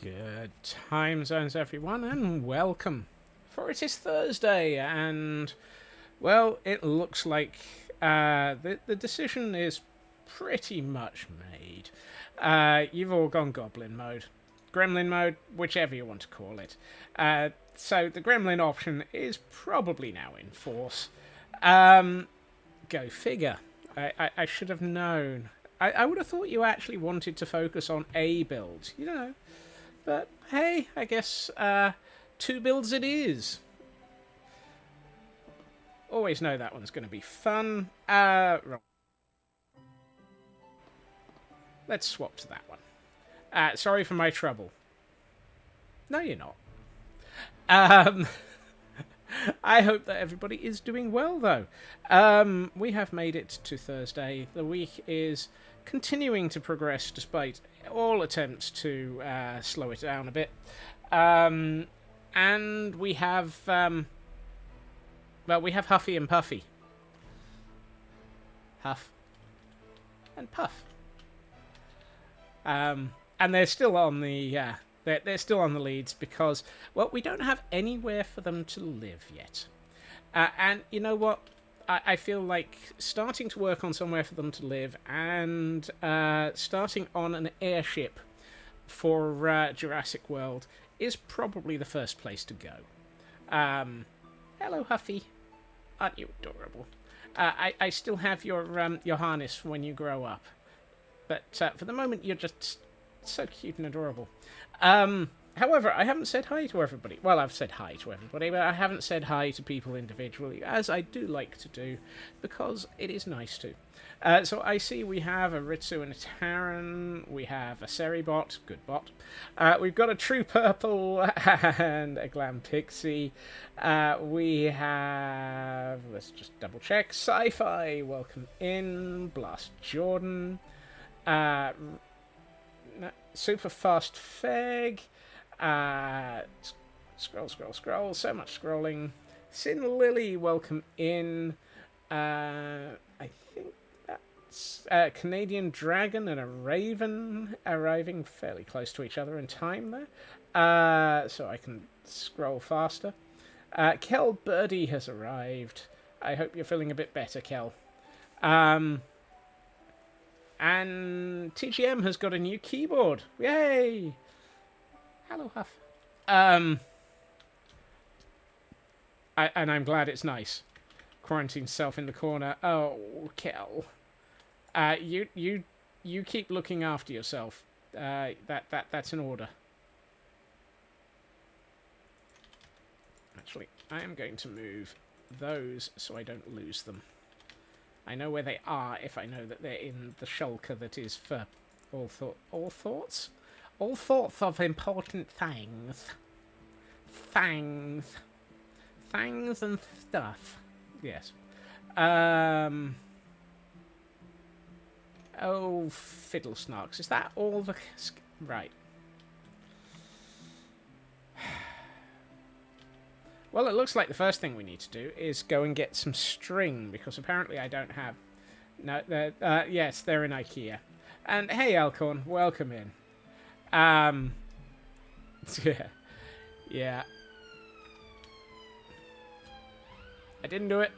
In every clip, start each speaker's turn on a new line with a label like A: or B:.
A: Good time zones, everyone, and welcome. For it is Thursday, and, well, it looks like the decision is pretty much made. You've all gone Goblin mode. Gremlin mode, whichever you want to call it. So the Gremlin option is probably now in force. Go figure. I should have known. I would have thought you actually wanted to focus on a build, you know. But hey, I guess 2 builds it is. Always know that one's going to be fun. Let's swap to that one. Sorry for my trouble. No, you're not. I hope that everybody is doing well, though. We have made it to Thursday. The week is continuing to progress despite all attempts to slow it down a bit. And we have, we have Huffy and Puffy. Huff and Puff. And they're still on the they're still on the leads because, well, we don't have anywhere for them to live yet. And you know what? I feel like starting to work on somewhere for them to live and starting on an airship for Jurassic World is probably the first place to go. Hello, Huffy. Aren't you adorable? I still have your harness for when you grow up. But for the moment, you're just so cute and adorable. However, I haven't said hi to everybody. Well, I've said hi to everybody, but I haven't said hi to people individually, as I do like to do, because it is nice to. So I see we have a Ritsu and a Terran, we have a Seribot, good bot, we've got a True Purple and a Glam Pixie, we have, let's just double check, Sci-Fi, welcome in, Blast Jordan, Super Fast Feg, scroll, so much scrolling. Sin Lily, welcome in. I think that's Canadian Dragon and a Raven arriving fairly close to each other in time there. So I can scroll faster. Kel Birdie has arrived. I hope you're feeling a bit better, Kel. And TGM has got a new keyboard. Yay! Hello, Huff. And I'm glad it's nice. Quarantine self in the corner. Oh, Kel. You keep looking after yourself. That's an order. Actually, I am going to move those so I don't lose them. I know where they are if I know that they're in the shulker that is for all thoughts? All thoughts of important things. Things and stuff. Yes. Oh, fiddle snarks. Is that all the... Right. Well, it looks like the first thing we need to do is go and get some string, because apparently I don't have... No, yes, they're in IKEA. And hey, Alcorn, welcome in. Yeah. I didn't do it.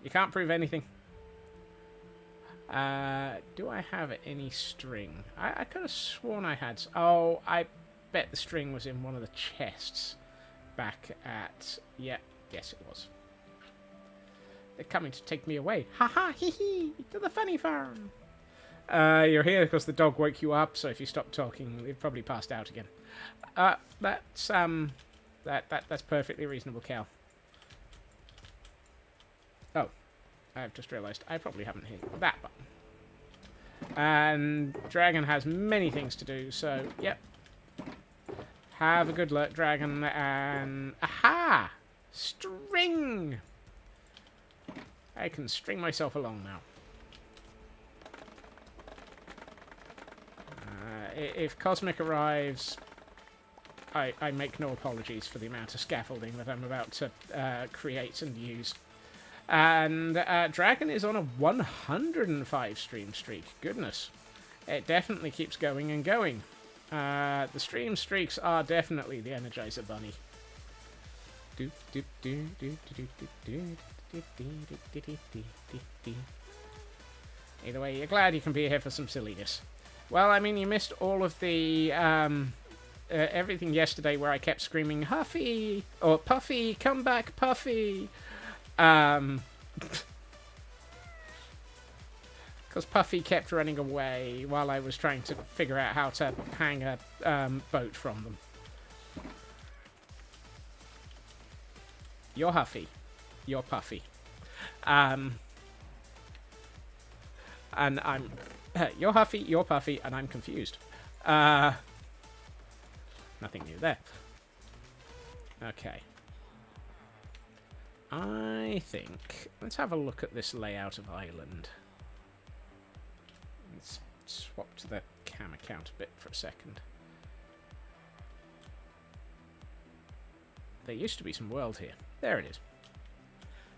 A: You can't prove anything. Do I have any string? I could have sworn I had... Oh, I bet the string was in one of the chests. Back at... Yeah, yes it was. They're coming to take me away. Ha ha, hee hee, to the funny farm. You're here because the dog woke you up, so if you stop talking, you've probably passed out again. That's perfectly reasonable, Cal. Oh, I've just realised I probably haven't hit that button. And Dragon has many things to do, so, yep. Have a good luck, Dragon, and... Aha! String! I can string myself along now. If Cosmic arrives, I make no apologies for the amount of scaffolding that I'm about to create and use. And Dragon is on a 105 stream streak. Goodness. It definitely keeps going and going. The stream streaks are definitely the Energizer Bunny. Either way, you're glad you can be here for some silliness. Well, I mean, you missed all of the everything yesterday where I kept screaming, Huffy! Or Puffy, come back, Puffy! Because Puffy kept running away while I was trying to figure out how to hang a boat from them. You're Huffy. You're Puffy. And I'm... You're Huffy, you're Puffy, and I'm confused. Nothing new there. Okay. I think... Let's have a look at this layout of island. Let's swap to the camera count a bit for a second. There used to be some world here. There it is.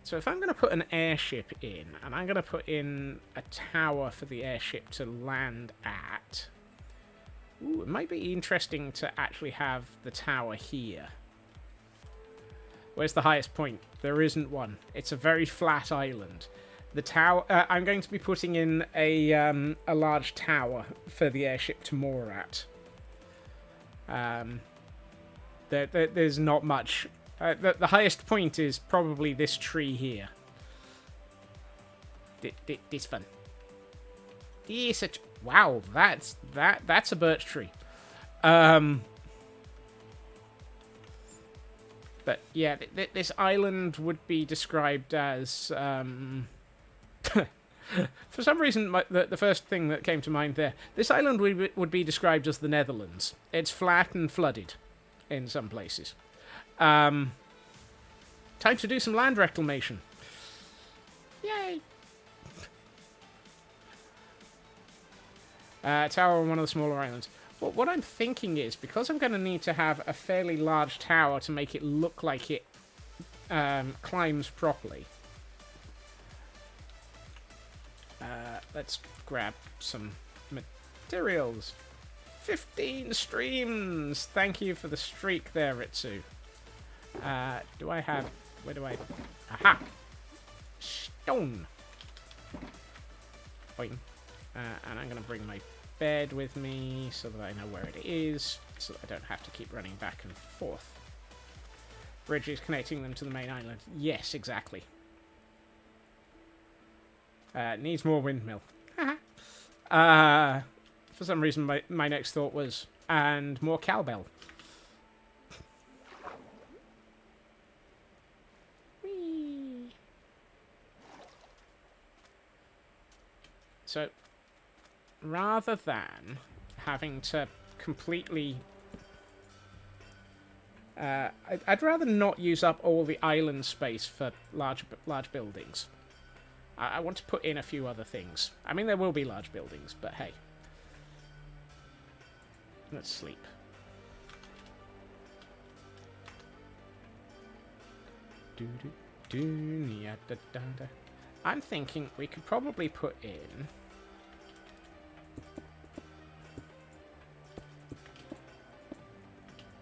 A: So if I'm going to put an airship in, and I'm going to put in a tower for the airship to land at... Ooh, it might be interesting to actually have the tower here. Where's the highest point? There isn't one. It's a very flat island. The tower... I'm going to be putting in a large tower for the airship to moor at. There's not much... the highest point is probably this tree here. This one. Wow, that's a birch tree. But yeah, this island would be described as for some reason, the first thing that came to mind there, this island would be described as the Netherlands. It's flat and flooded in some places. Time to do some land reclamation. Yay! Tower on one of the smaller islands. Well, what I'm thinking is, because I'm going to need to have a fairly large tower to make it look like it climbs properly. Let's grab some materials. 15 streams! Thank you for the streak there, Ritsu. Do I have... Where do I... Aha! Stone! Boing. And I'm going to bring my bed with me so that I know where it is, so that I don't have to keep running back and forth. Bridges connecting them to the main island. Yes, exactly. Needs more windmill. For some reason, my next thought was, and more cowbell. Whee! So, rather than having to completely... I'd rather not use up all the island space for large buildings. I want to put in a few other things. I mean, there will be large buildings, but hey. Let's sleep. I'm thinking we could probably put in...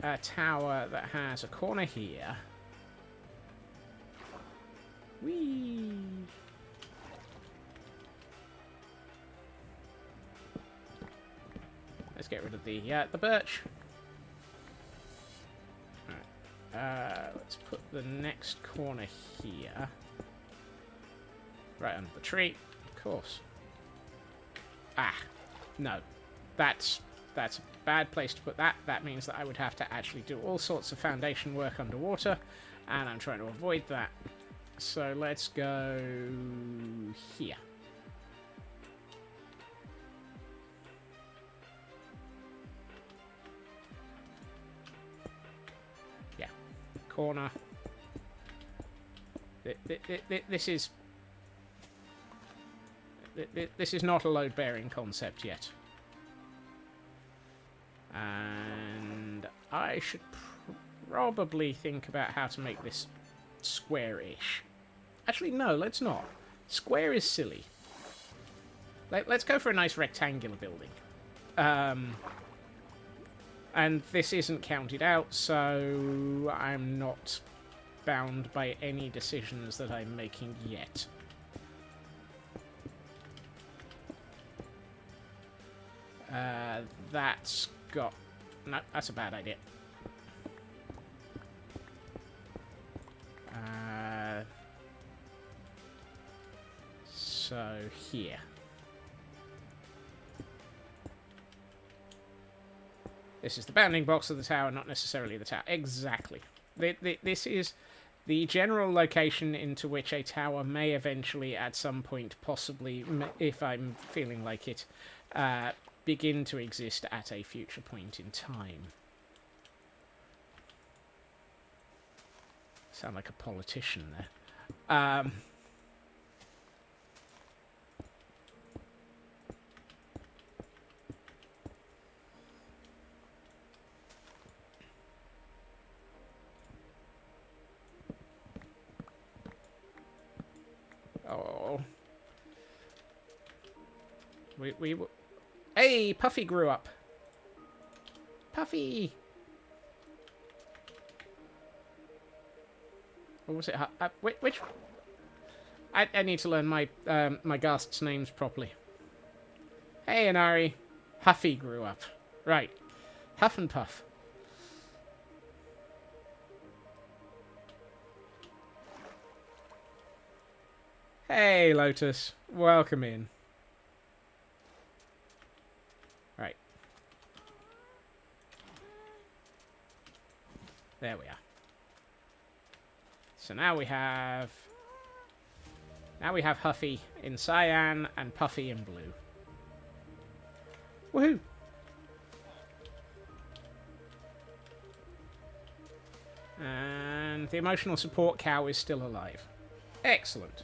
A: a tower that has a corner here. Whee! Let's get rid of the birch. Alright. Let's put the next corner here. Right under the tree, of course. Ah, no. That's a bad place to put that. That means that I would have to actually do all sorts of foundation work underwater, and I'm trying to avoid that. So let's go here. Yeah, corner. This is not a load-bearing concept yet. And I should probably think about how to make this square-ish. Actually, no, let's not. Square is silly. Let's go for a nice rectangular building. And this isn't counted out, so I'm not bound by any decisions that I'm making yet. That's got... No, that's a bad idea. So, here. This is the bounding box of the tower, not necessarily the tower. Exactly. This is the general location into which a tower may eventually, at some point, possibly, if I'm feeling like it, begin to exist at a future point in time. Sound like a politician there. Oh. Hey, Puffy grew up. Puffy! What was it? Which? I need to learn my my Ghast's names properly. Hey, Inari. Huffy grew up. Right. Huff and Puff. Hey, Lotus. Welcome in. Right. There we are. So now we have Huffy in cyan and Puffy in blue. Woohoo! And the emotional support cow is still alive. Excellent.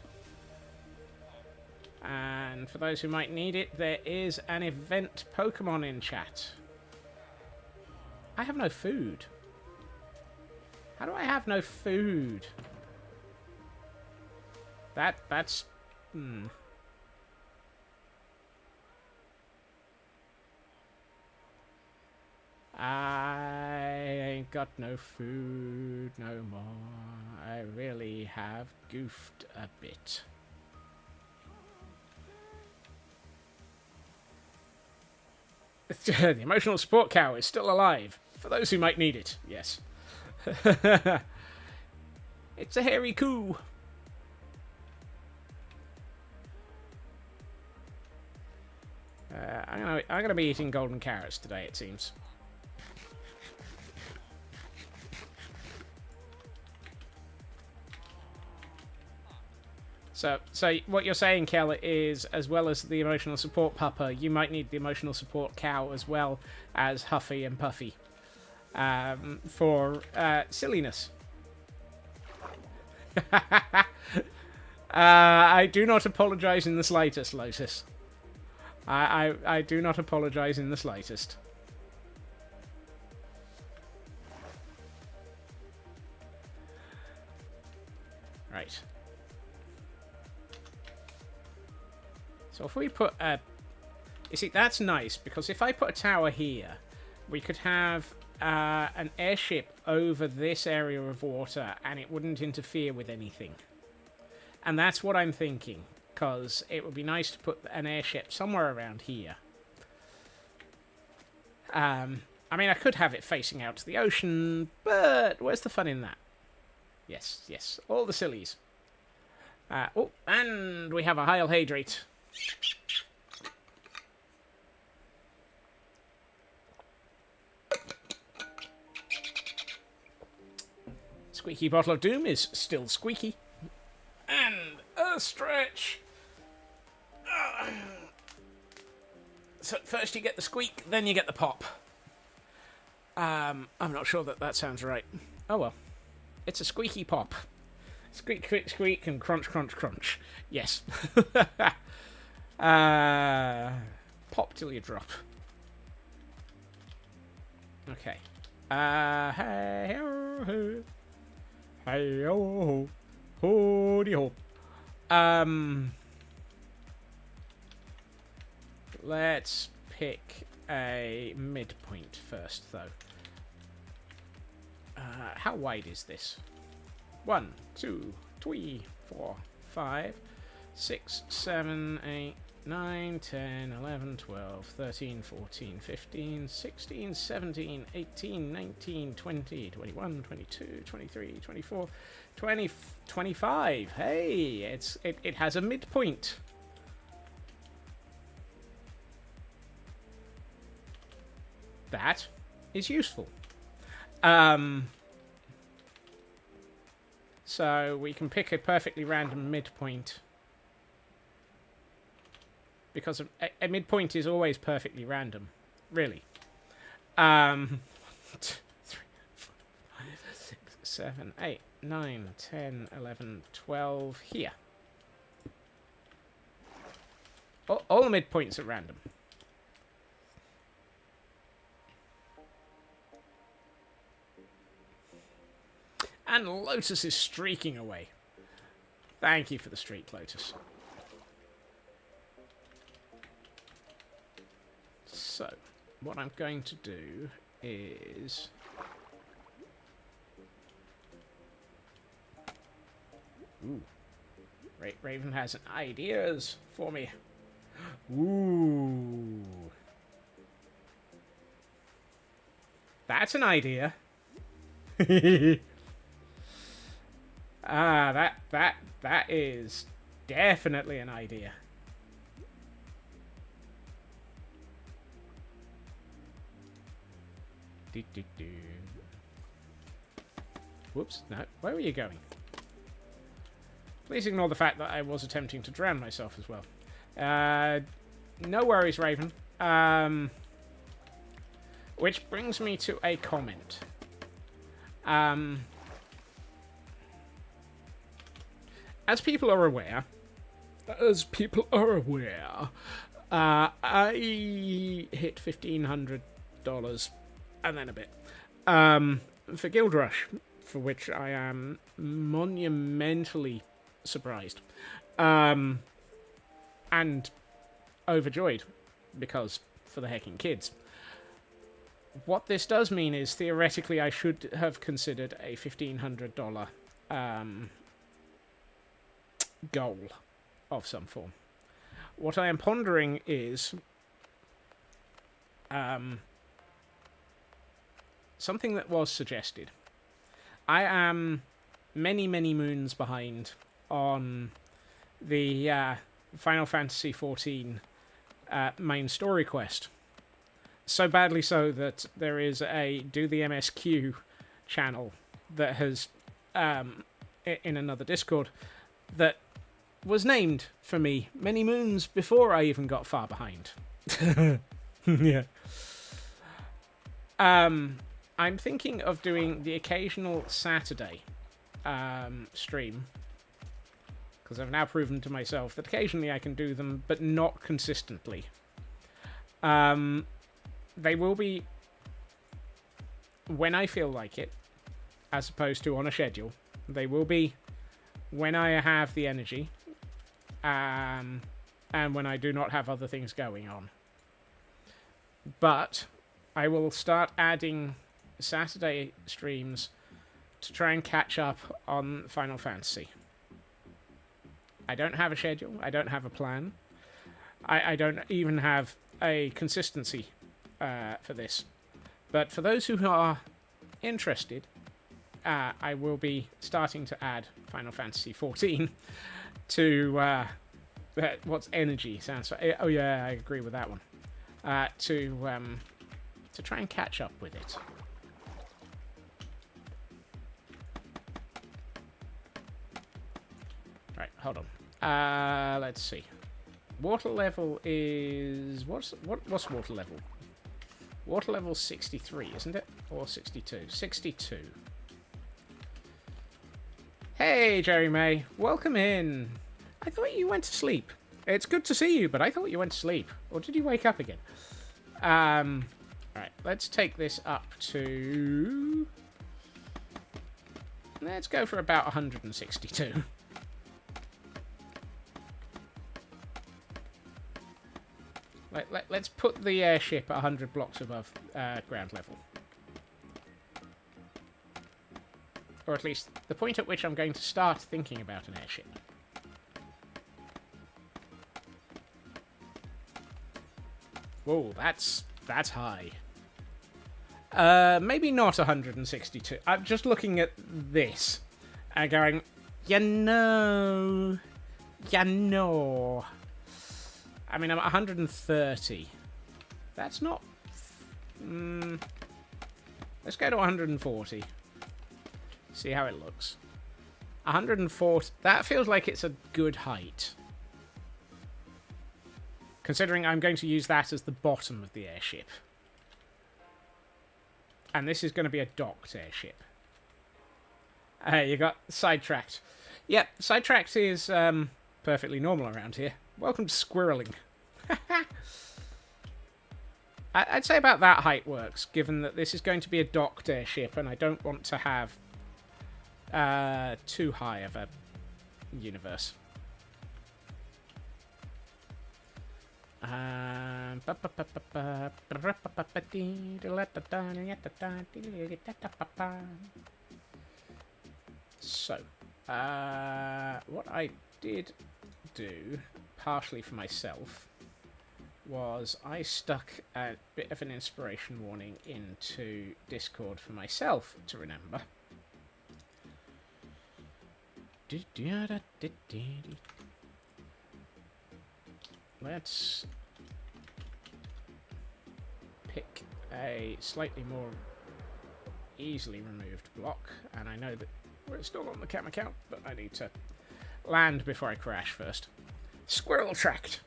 A: And for those who might need it, there is an event Pokemon in chat. I have no food. How do I have no food? That's... I ain't got no food no more. I really have goofed a bit. The emotional support cow is still alive. For those who might need it, yes. It's a hairy coo. I'm gonna be eating golden carrots today, it seems. So what you're saying, Kel, is as well as the emotional support pupper, you might need the emotional support cow as well as Huffy and Puffy for silliness. I do not apologize in the slightest, Lotus. I do not apologize in the slightest. Right. So if we put a... You see, that's nice, because if I put a tower here, we could have an airship over this area of water, and it wouldn't interfere with anything. And that's what I'm thinking, because it would be nice to put an airship somewhere around here. I mean, I could have it facing out to the ocean, but where's the fun in that? Yes, yes, all the sillies. Oh, and we have a Heil Hydrate. Squeaky Bottle of Doom is still squeaky. And a stretch. So first you get the squeak, then you get the pop. I'm not sure that sounds right. Oh well. It's a squeaky pop. Squeak, squeak, squeak, and crunch, crunch, crunch. Yes. Pop till you drop. Okay. Hey ho ho. Hey ho ho. Hoody ho. Let's pick a midpoint first, though. How wide is this? 1, 2, 3, 4, 5, 6, 7, 8, 9, 10, 11, 12, 13, 14, 15, 16, 17, 18, 19, 20, 21, 22, 23, 24, 20, 25. Hey, it has a midpoint. That is useful. So we can pick a perfectly random midpoint. Because a midpoint is always perfectly random. Really. 1, 2, 3, 4, 5, 6, 7, 8, 9, 10, 11, 12. Here. All the midpoints are random. And Lotus is streaking away. Thank you for the streak, Lotus. So, what I'm going to do is... Ooh. Raven has ideas for me. Ooh. That's an idea. That is definitely an idea. Whoops, no. Where were you going? Please ignore the fact that I was attempting to drown myself as well. No worries, Raven. Which brings me to a comment. As people are aware, I hit $1,500 and then a bit for Guild Rush, for which I am monumentally surprised and overjoyed, because for the hecking kids. What this does mean is, theoretically, I should have considered a $1,500 goal of some form. What I am pondering is something that was suggested. I am many moons behind on the Final Fantasy XIV main story quest. So badly so that there is a Do the MSQ channel that has, in another Discord, that was named for me many moons before I even got far behind. Yeah. I'm thinking of doing the occasional Saturday stream, because I've now proven to myself that occasionally I can do them, but not consistently. They will be when I feel like it, as opposed to on a schedule. They will be when I have the energy, and when I do not have other things going on. But I will start adding Saturday streams to try and catch up on Final Fantasy. I don't have a schedule. I don't have a plan. I don't even have a consistency for this. But for those who are interested, I will be starting to add Final Fantasy XIV to what's energy sounds for. Oh yeah, I agree with that one. To try and catch up with it. Right, hold on. Let's see. Water level is what's water level? Water level 63, isn't it? Or 62? 62. Hey, Jerry May. Welcome in. I thought you went to sleep. It's good to see you, but I thought you went to sleep. Or did you wake up again? Alright, let's take this up to... Let's go for about 162. Let's put the airship 100 blocks above ground level. Or at least the point at which I'm going to start thinking about an airship. Whoa, that's high. Maybe not 162. I'm just looking at this and going, you know. I mean, I'm at 130. That's not... let's go to 140. See how it looks. 140. That feels like it's a good height. Considering I'm going to use that as the bottom of the airship. And this is going to be a docked airship. You got sidetracked. Yep, sidetracked is perfectly normal around here. Welcome to squirreling. I'd say about that height works, given that this is going to be a docked airship, and I don't want to have too high of a universe. So, what I did do, partially for myself, was I stuck a bit of an inspiration warning into Discord for myself to remember. Let's pick a slightly more easily removed block, and I know that we're still on the cam account, but I need to land before I crash first. Squirrel tracked.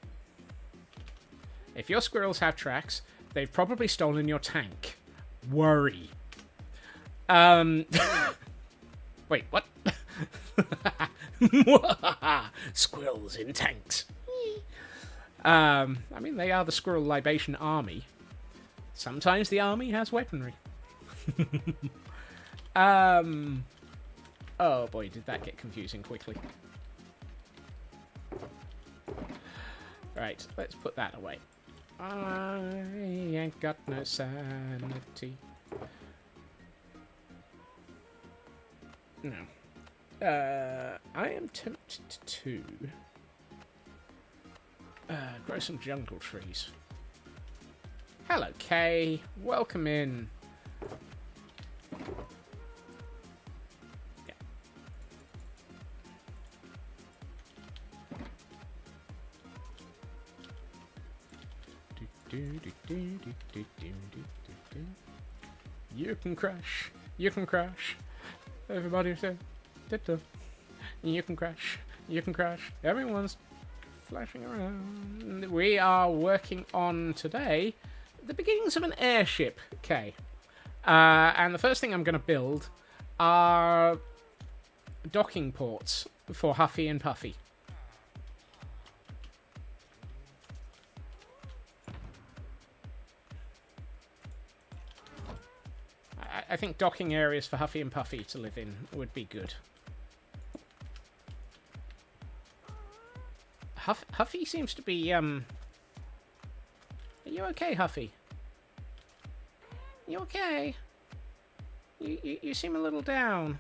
A: If your squirrels have tracks, they've probably stolen your tank. Worry. Wait, what? Squirrels in tanks. I mean, they are the Squirrel Libation Army. Sometimes the army has weaponry. Oh boy, did that get confusing quickly. Right, let's put that away. I ain't got no sanity. No. I am tempted to grow some jungle trees. Hello, Kay. Welcome in. You can crash. You can crash. Everybody say, you can crash. You can crash. Everyone's flashing around. We are working on today the beginnings of an airship, okay. And the first thing I'm going to build are docking ports for Huffy and Puffy. I think docking areas for Huffy and Puffy to live in would be good. Huffy seems to be, Are you okay, Huffy? You okay? You seem a little down.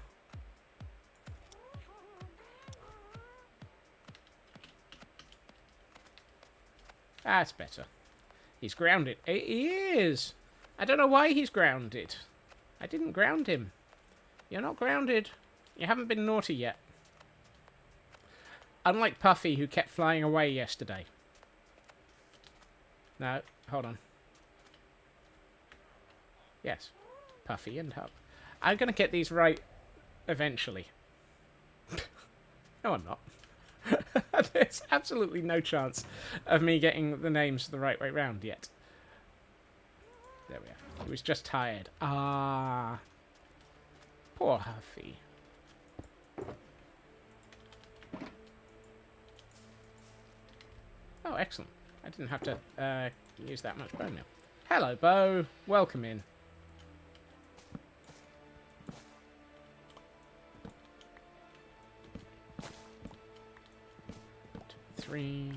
A: That's better. He's grounded. He is! I don't know why he's grounded. I didn't ground him. You're not grounded. You haven't been naughty yet. Unlike Puffy, who kept flying away yesterday. No, hold on. Yes. Puffy and Hub. I'm going to get these right eventually. No, I'm not. There's absolutely no chance of me getting the names the right way round yet. There we are. He was just tired. Ah. Poor Huffy. Oh, excellent. I didn't have to use that much bone now. Hello, Bo. Welcome in. Two, three.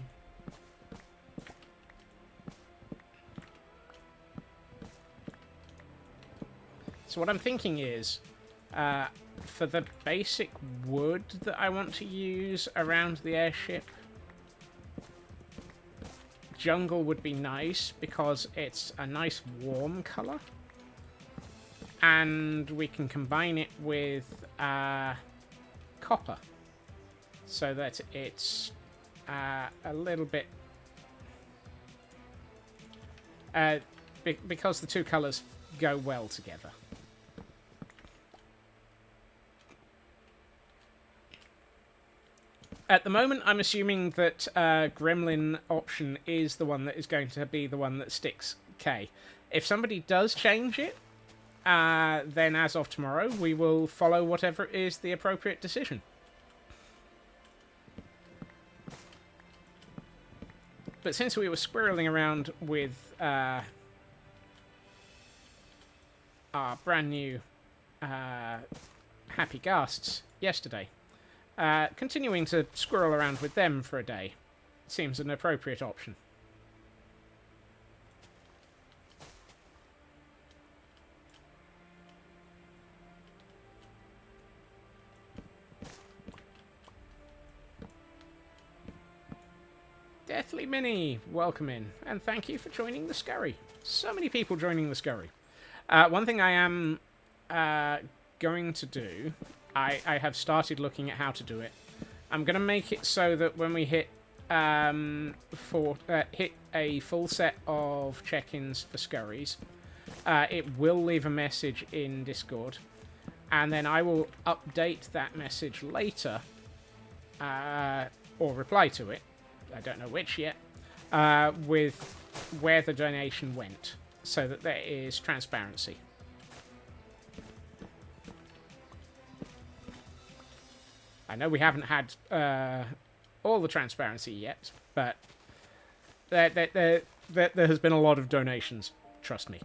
A: So what I'm thinking is, for the basic wood that I want to use around the airship, jungle would be nice because it's a nice warm colour. And we can combine it with copper so that it's a little bit... because the two colours go well together. At the moment, I'm assuming that Gremlin Option is the one that is going to be the one that sticks K. If somebody does change it, then as of tomorrow, we will follow whatever is the appropriate decision. But since we were squirreling around with our brand new Happy Ghasts yesterday, continuing to squirrel around with them for a day seems an appropriate option. Deathly Mini, welcome in, and thank you for joining the scurry. So many people joining the scurry. One thing I am going to do, I have started looking at how to do it. I'm going to make it so that when we hit hit a full set of check-ins for scurries, it will leave a message in Discord, and then I will update that message later, or reply to it. I don't know which yet, with where the donation went, so that there is transparency. I know we haven't had all the transparency yet, but there has been a lot of donations, trust me.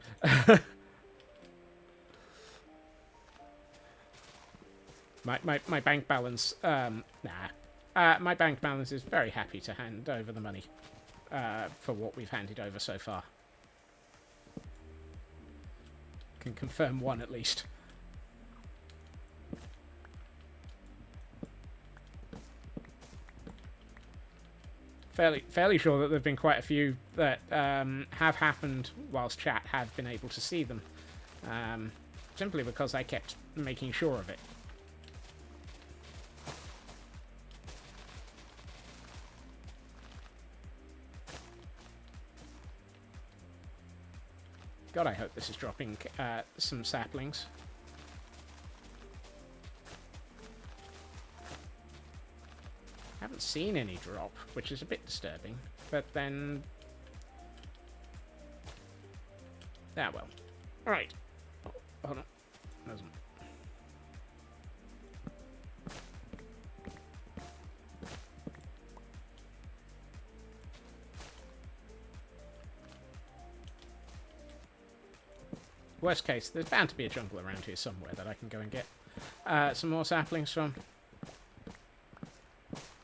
A: my bank balance, my bank balance is very happy to hand over the money for what we've handed over so far. Can confirm one at least. Fairly sure that there have been quite a few that have happened whilst chat have been able to see them. Simply because I kept making sure of it. God, I hope this is dropping some saplings. Haven't seen any drop, which is a bit disturbing. But then... ah, well. Alright. Oh, hold on. Doesn't. Worst case, there's bound to be a jungle around here somewhere that I can go and get some more saplings from.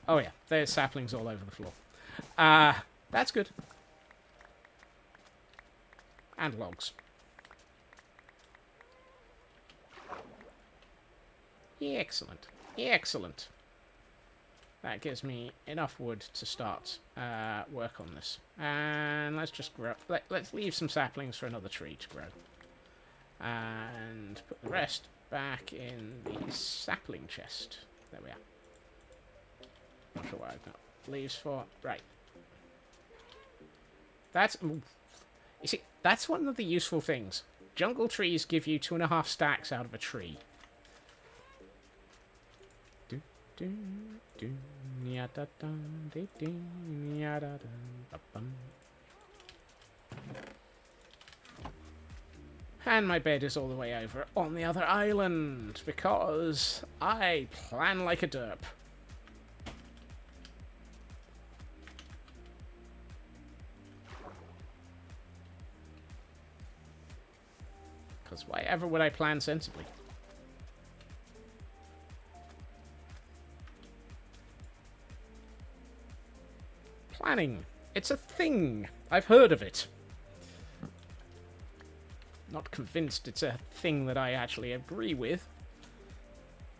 A: Oh yeah, there's saplings all over the floor. That's good. And logs. Excellent. Excellent. That gives me enough wood to start work on this. And let's just grow. Let's leave some saplings for another tree to grow. And put the rest back in the sapling chest. There we are. Not sure what I've got leaves for. Right. That's... you see, that's one of the useful things. Jungle trees give you 2.5 stacks out of a tree. And my bed is all the way over on the other island, because I plan like a derp. Because why ever would I plan sensibly? Planning. It's a thing. I've heard of it. Not convinced it's a thing that I actually agree with.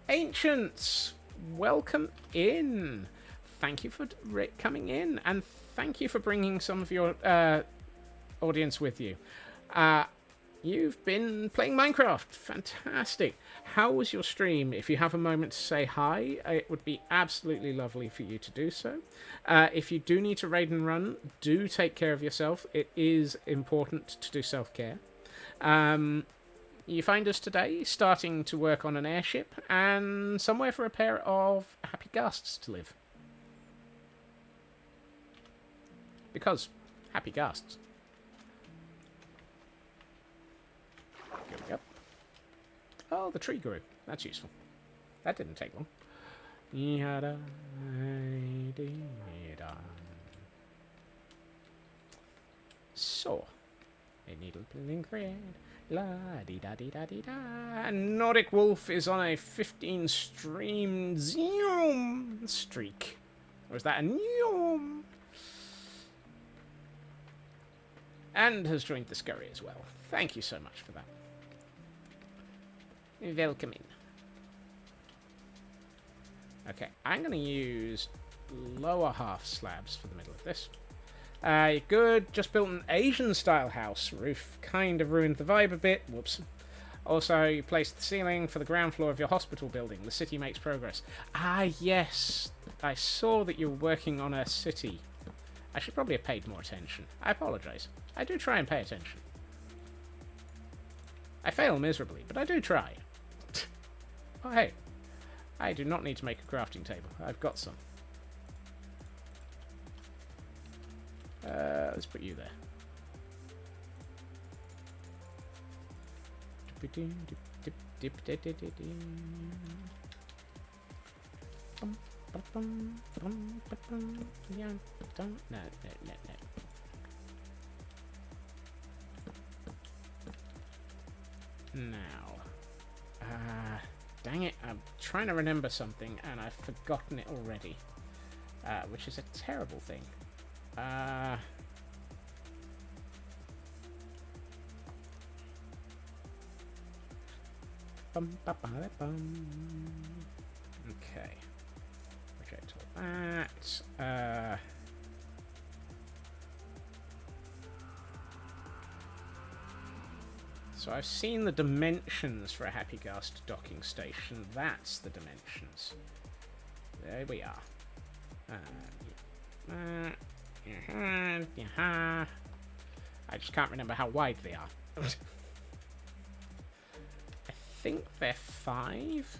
A: Ancients, welcome in. Thank you for coming in, and thank you for bringing some of your audience with you. You've been playing Minecraft. Fantastic. How was your stream? If you have a moment to say hi, it would be absolutely lovely for you to do so. If you do need to raid and run, do take care of yourself. It is important to do self-care. You find us today starting to work on an airship and somewhere for a pair of happy ghasts to live. Because happy ghasts. Here we go. Oh, the tree grew. That's useful. That didn't take long. So, a needle pulling thread. La dee da dee da dee da. And Nordic Wolf is on a 15 stream zoom streak. Or is that a zoom? And has joined the scurry as well. Thank you so much for that. Welcome in. Okay, I'm going to use lower half slabs for the middle of this. Good. Just built an Asian-style house. Roof kind of ruined the vibe a bit. Whoops. Also, you placed the ceiling for the ground floor of your hospital building. The city makes progress. Ah, yes. I saw that you were working on a city. I should probably have paid more attention. I apologize. I do try and pay attention. I fail miserably, but I do try. Oh, hey. I do not need to make a crafting table. I've got some. Let's put you there. No. Now, dang it, I'm trying to remember something and I've forgotten it already, which is a terrible thing. Okay. Reject all that. So I've seen the dimensions for a Happy Ghast docking station. That's the dimensions. There we are. I just can't remember how wide they are. I think they're 5.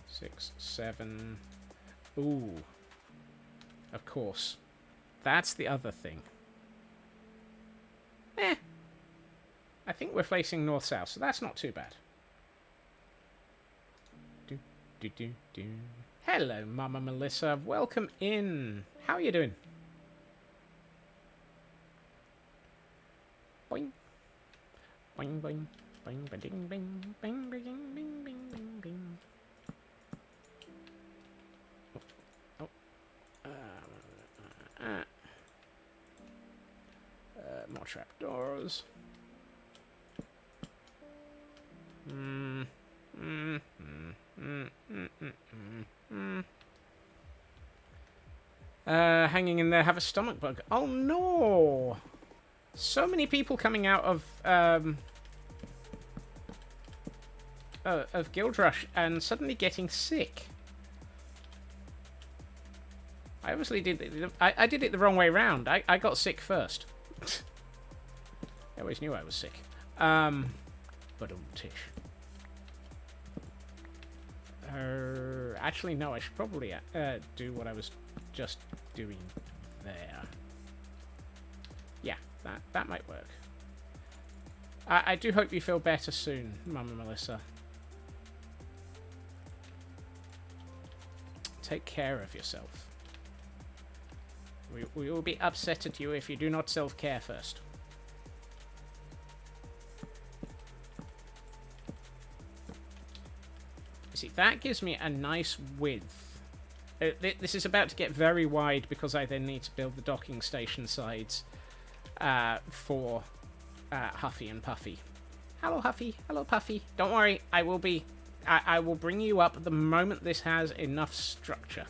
A: 6, 7. Ooh. Of course. That's the other thing. I think we're facing north-south, so that's not too bad. Hello, Mama Melissa. Welcome in. How are you doing? Boing. Boing, boing. Boing, ba ding, bing, bing, bing, bing, bing, bing, bing. More trapdoors. Hanging in there, have a stomach bug. Oh no! So many people coming out of Guild Rush and suddenly getting sick. I obviously did it. I did it the wrong way round. I got sick first. I always knew I was sick. But tish. Actually, no. I should probably do what I was just doing there. Yeah, that might work. I do hope you feel better soon, Mama Melissa. Take care of yourself. We will be upset at you if you do not self-care first. You see, that gives me a nice width This is about to get very wide because I then need to build the docking station sides for Huffy and Puffy. Hello, Huffy. Hello, Puffy. Don't worry. I will bring you up the moment this has enough structure.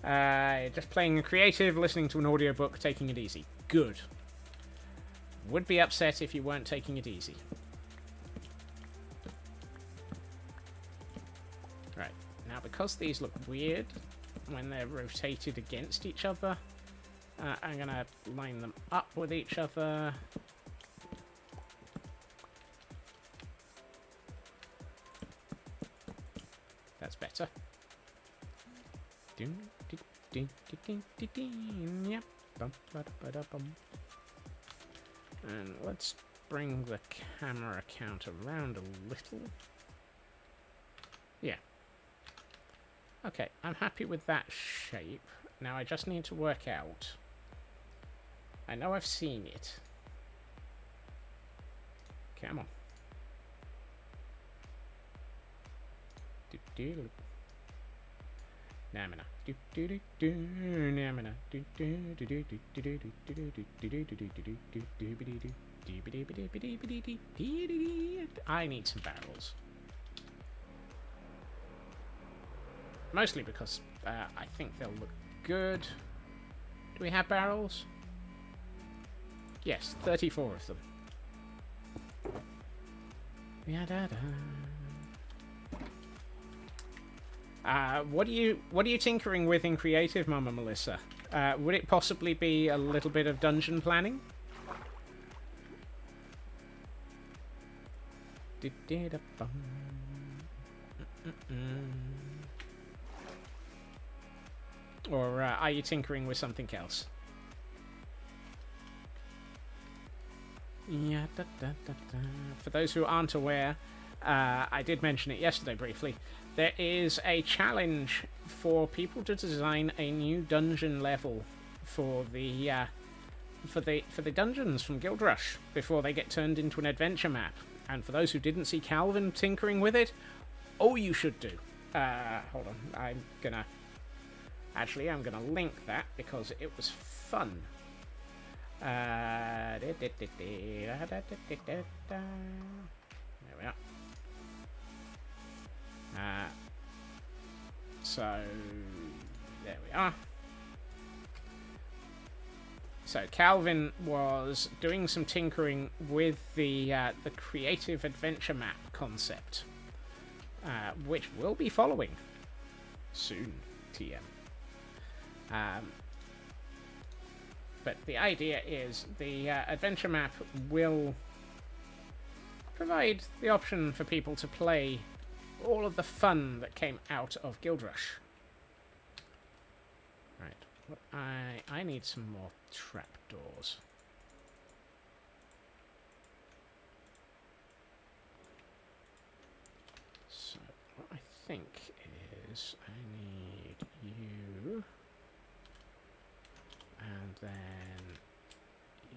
A: Just playing a creative, listening to an audiobook, taking it easy. Good. Would be upset if you weren't taking it easy. Right. Now, because these look weird when they're rotated against each other, I'm going to line them up with each other. That's better. Yep. And let's bring the camera count around a little. Yeah. Okay, I'm happy with that shape. Now I just need to work out. I know I've seen it. Come on. Namina. Namina. I need some barrels. Mostly because I think they'll look good. Do we have barrels? Yes, 34 of them. What are you tinkering with in creative, Mama Melissa? Would it possibly be a little bit of dungeon planning? Or are you tinkering with something else? Yeah, For those who aren't aware, I did mention it yesterday briefly. There is a challenge for people to design a new dungeon level for the dungeons from Guild Rush before they get turned into an adventure map. And for those who didn't see Calvin tinkering with it, oh, you should do. Hold on, I'm gonna link that because it was fun. There we are. So there we are. So Calvin was doing some tinkering with the creative adventure map concept, which we'll be following soon. TM. But the idea is the adventure map will provide the option for people to play all of the fun that came out of Guild Rush. Right. What I need some more trapdoors. So what I think is I need you, and then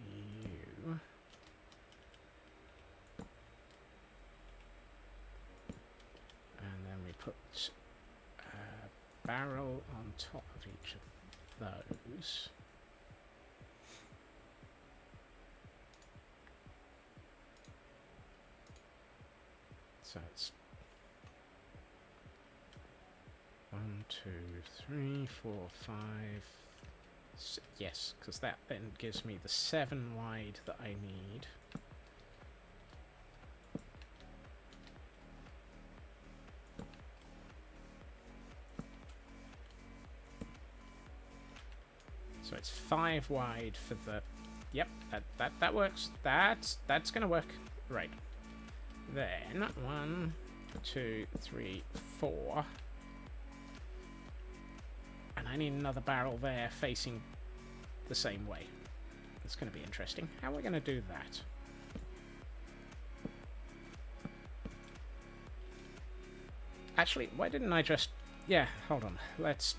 A: you. And then we put a barrel on top of each of those. So it's 1, 2, 3, 4, 5, 6. Yes, because that then gives me the 7 wide that I need. So it's 5 wide for the... Yep, that works. That's going to work. Right. Then 1, 2, 3, 4. And I need another barrel there facing the same way. It's going to be interesting. How are we going to do that? Actually, why didn't I just... Yeah, hold on. Let's...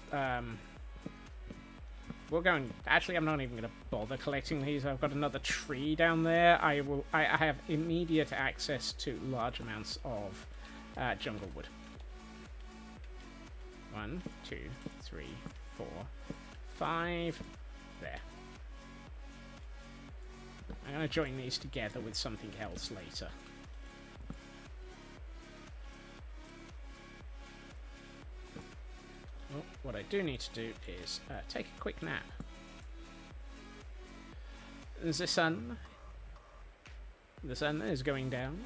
A: We'll go and... Actually, I'm not even going to bother collecting these. I've got another tree down there. I have immediate access to large amounts of jungle wood. 1, 2, 3, 4, 5. There. I'm going to join these together with something else later. Well, what I do need to do is take a quick nap. The sun is going down.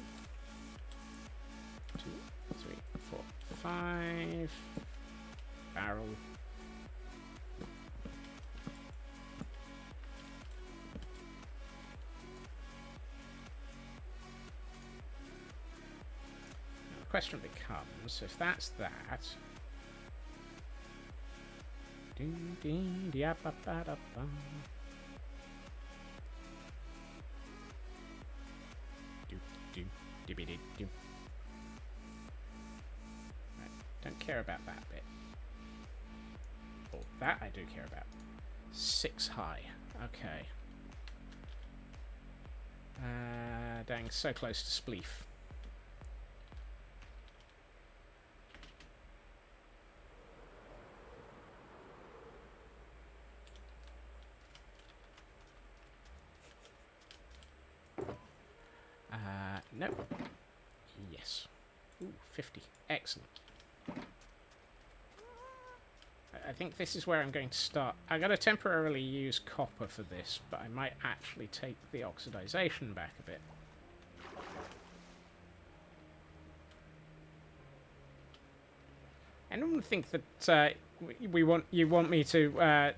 A: 2, 3, 4, 5. Barrel. Now the question becomes, if that's that. Right, don't care about that bit. Oh, that I do care about. 6 high. Okay. Dang, so close to spleef. Nope. Yes. Ooh, 50. Excellent. I think this is where I'm going to start. I'm going to temporarily use copper for this, but I might actually take the oxidization back a bit. I don't think that you want me to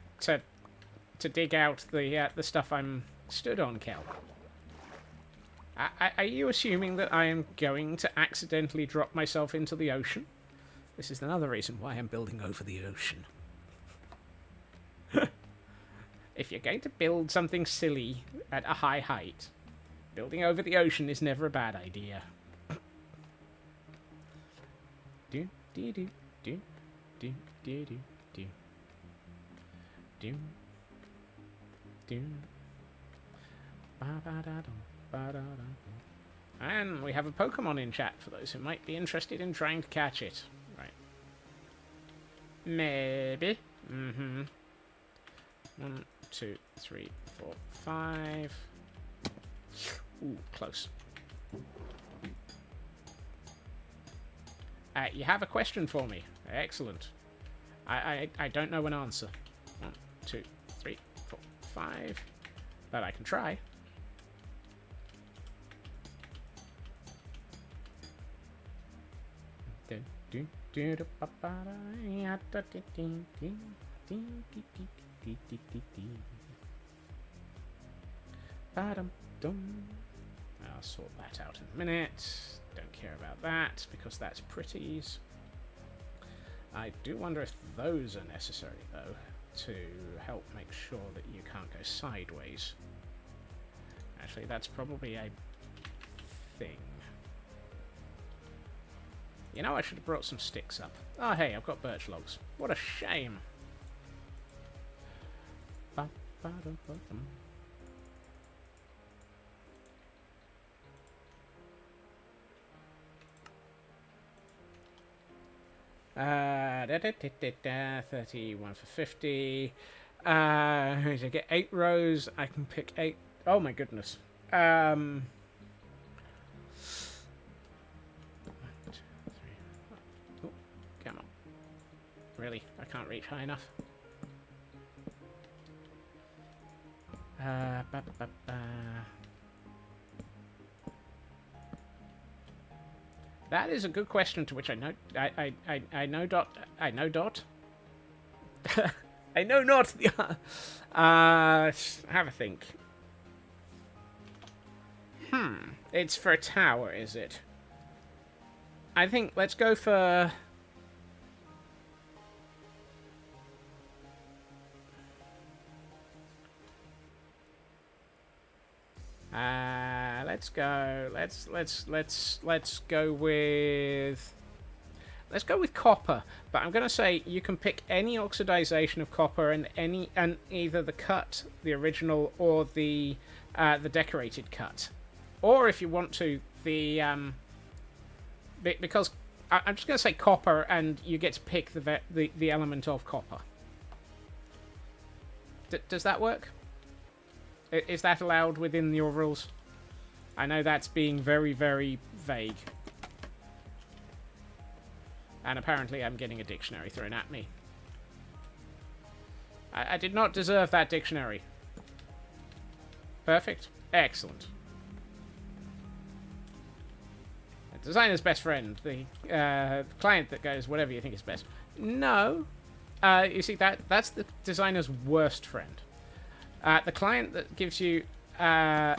A: dig out the stuff I'm stood on, Kel. Are you assuming that I am going to accidentally drop myself into the ocean? This is another reason why I'm building over the ocean. If you're going to build something silly at a high height, building over the ocean is never a bad idea. Do do do do do do do do do do ba ba da dum. And we have a Pokemon in chat for those who might be interested in trying to catch it. Right. Maybe. 1, 2, 3, 4, 5. Ooh, close. You have a question for me. Excellent. I don't know an answer. 1, 2, 3, 4, 5. But I can try. I'll sort that out in a minute. Don't care about that because that's pretties. I do wonder if those are necessary though to help make sure that you can't go sideways. Actually, that's probably a thing. You know, I should have brought some sticks up. Oh, hey, I've got birch logs. What a shame. Uh, 31 for 50. To get 8 rows, I can pick 8. Oh my goodness. 1, 2, 3. Oh, come on. Really? I can't reach high enough. That is a good question to which I know I know Dot. I know Dot. I know not the have a think. It's for a tower, is it? I think let's go for let's go. Let's go with copper. But I'm gonna say you can pick any oxidization of copper and either the cut, the original, or the decorated cut, or if you want to because I'm just going to say copper, and you get to pick the element of copper. Does that work? Is that allowed within your rules? I know that's being very, very vague. And apparently I'm getting a dictionary thrown at me. I did not deserve that dictionary. Perfect. Excellent. The designer's best friend. The client that goes, whatever you think is best. No. You see, that's the designer's worst friend. The client that gives you a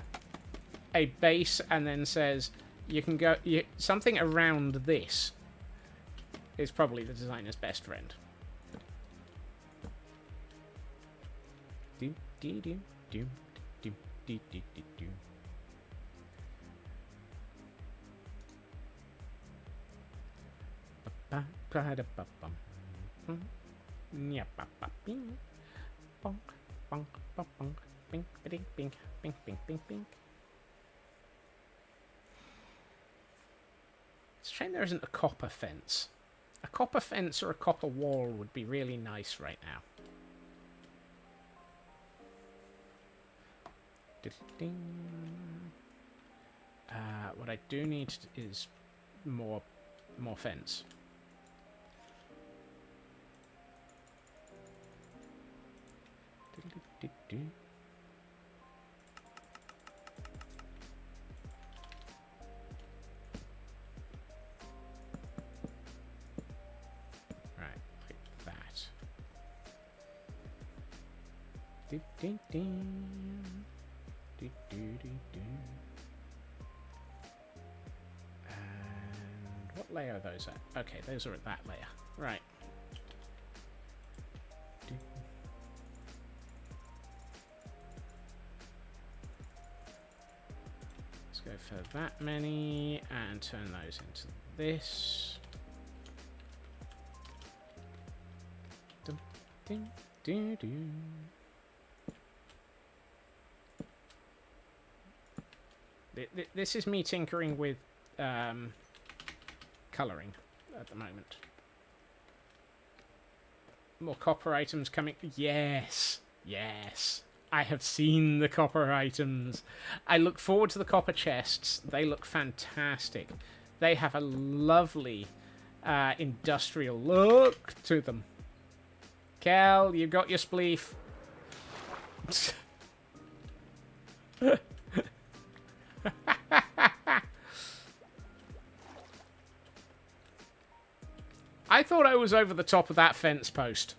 A: base and then says, you can go... something around this is probably the designer's best friend. Do do do do do do do do do. Ba ba da ba bum. Nya ba ba bing. Bonk bonk bonk bonk. Bing bing bing bing bing bing bing. It's a shame there isn't a copper fence. A copper fence or a copper wall would be really nice right now. What I do need is more fence. Right, like that. And what layer are those at? Okay, those are at that layer. Right. Let's go for that many and turn those into this. Dum, ding, doo, doo. This is me tinkering with colouring at the moment. More copper items coming. Yes, yes. I have seen the copper items. I look forward to the copper chests. They look fantastic. They have a lovely industrial look to them. Cal, you got your spleef. I thought I was over the top of that fence post.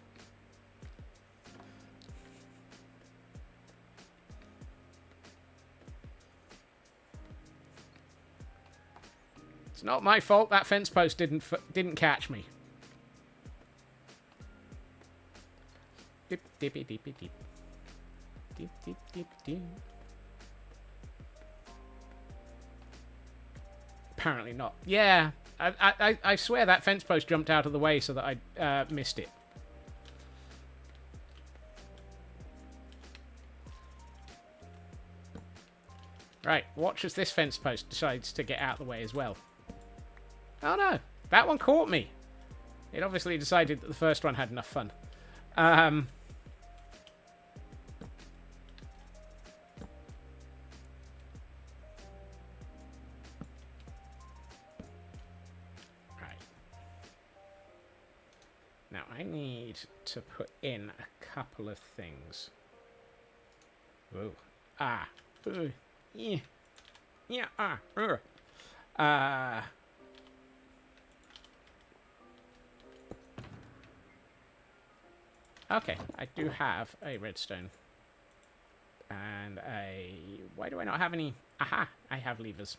A: It's not my fault that fence post didn't catch me. Dip dippy dippy dip. Dip dip dip dip. Apparently not. Yeah, I swear that fence post jumped out of the way so that I missed it. Right, watch as this fence post decides to get out of the way as well. Oh no, that one caught me. It obviously decided that the first one had enough fun. Right. Now I need to put in a couple of things. Whoa. Ah. Yeah. Yeah. Ah. Okay, I do have a redstone. And a... Why do I not have any... Aha! I have levers.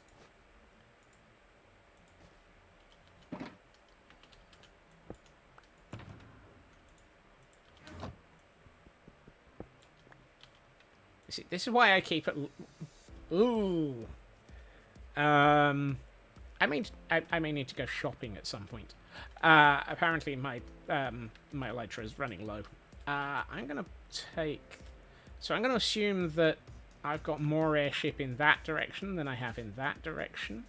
A: You see, this is why I keep it... Ooh! I may need to go shopping at some point. Apparently my my elytra is running low. I'm gonna take... So I'm gonna assume that I've got more airship in that direction than I have in that direction.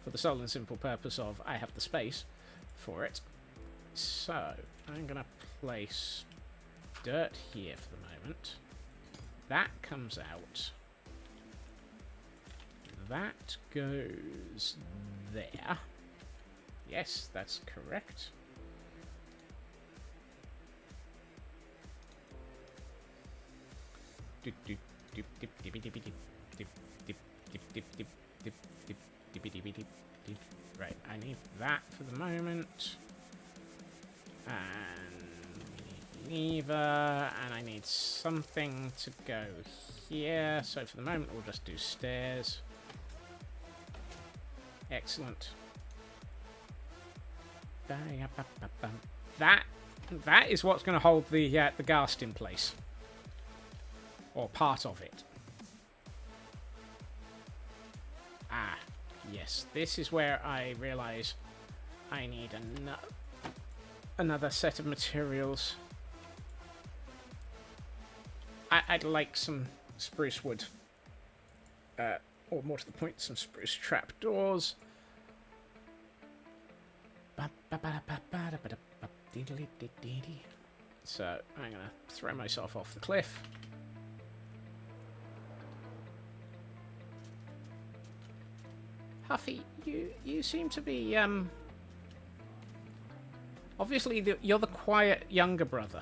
A: for the sole and simple purpose of I have the space for it. So, I'm going to place dirt here for the moment. That comes out. That goes there. Yes, that's correct. Right, I need that for the moment. And lever, and I need something to go here. So for the moment, we'll just do stairs. Excellent. That is what's going to hold the Ghast in place. Or part of it. Ah, yes. This is where I realise I need another set of materials. I'd like some spruce wood. Or more to the point, some spruce trapdoors. So, I'm going to throw myself off the cliff. Huffy, you seem to be, obviously you're the quiet younger brother.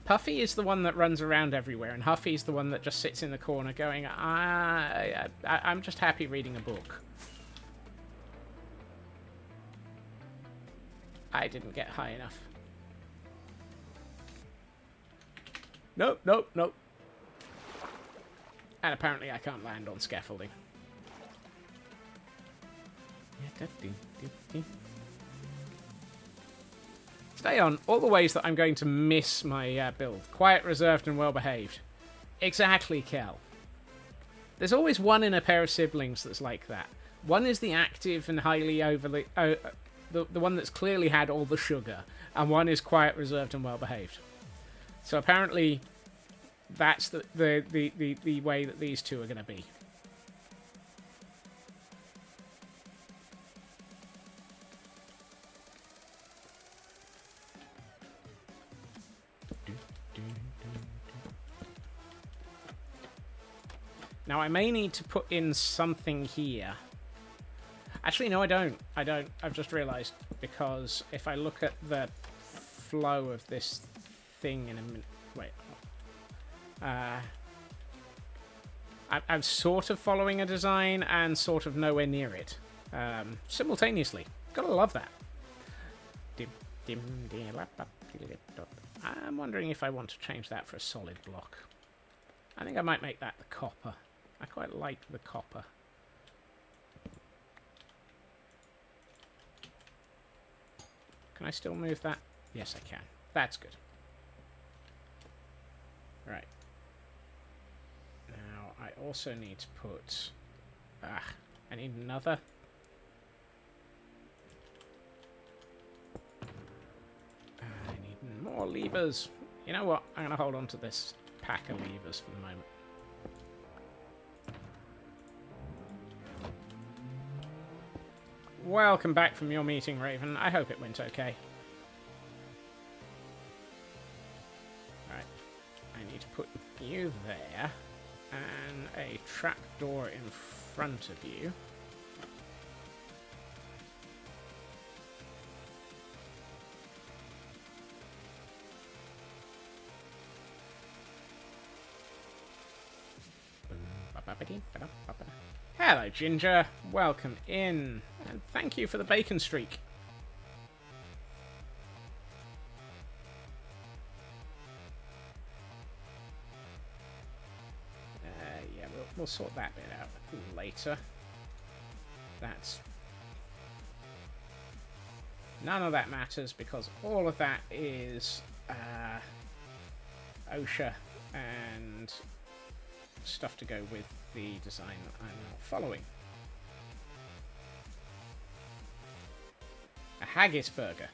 A: Puffy is the one that runs around everywhere, and Huffy's the one that just sits in the corner going, I'm just happy reading a book. I didn't get high enough. Nope, nope, nope. And apparently I can't land on scaffolding. Stay on. All the ways that I'm going to miss my build. Quiet, reserved, and well-behaved. Exactly, Kel. There's always one in a pair of siblings that's like that. One is the active and highly overly... the one that's clearly had all the sugar. And one is quiet, reserved, and well-behaved. So apparently, that's the way that these two are going to be. Now, I may need to put in something here. Actually, no, I don't. I've just realised, because if I look at the flow of this thing in a minute... Wait. I'm sort of following a design and sort of nowhere near it. Simultaneously. Gotta love that. I'm wondering if I want to change that for a solid block. I think I might make that the copper. I quite like the copper. Can I still move that? Yes, I can. That's good. Right. Now, I also need to put... I need another. I need more levers. You know what? I'm going to hold on to this pack of levers for the moment. Welcome back from your meeting, Raven. I hope it went okay. Right. I need to put you there. And a trapdoor in front of you. Hello, Ginger. Welcome in. And thank you for the bacon streak. Yeah, we'll sort that bit out later. That's... None of that matters, because all of that is OSHA and stuff to go with the design that I'm now following. A haggis burger.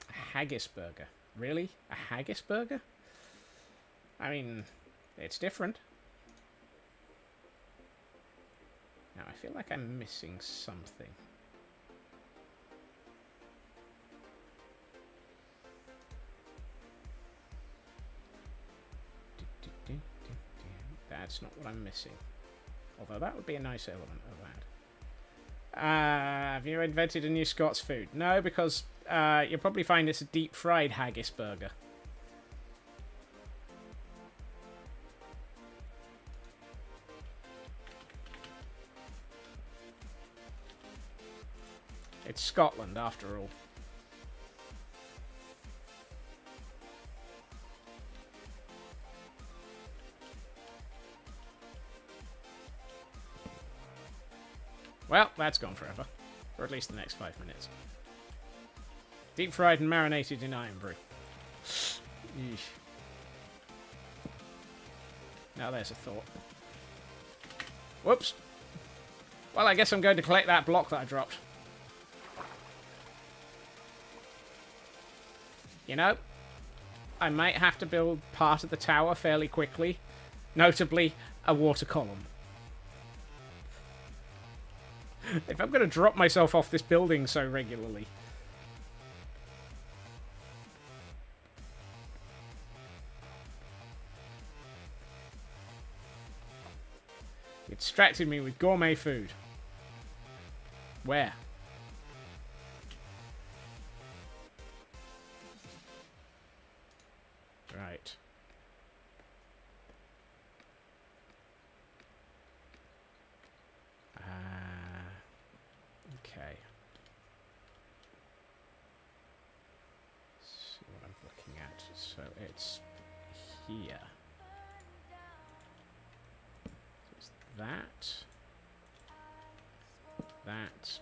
A: A haggis burger. Really? A haggis burger? I mean, it's different. Now, I feel like I'm missing something. That's not what I'm missing. Although that would be a nice element of that. Have you invented a new Scots food? No, because you'll probably find it's a deep-fried haggis burger. It's Scotland, after all. Well, that's gone forever. For at least the next 5 minutes. Deep fried and marinated in iron brew. Eesh. Now there's a thought. Whoops. Well, I guess I'm going to collect that block that I dropped. You know, I might have to build part of the tower fairly quickly. Notably, a water column. If I'm going to drop myself off this building so regularly. You distracted me with gourmet food. Where? Right. Okay. See what I'm looking at. So it's here. So it's that. That.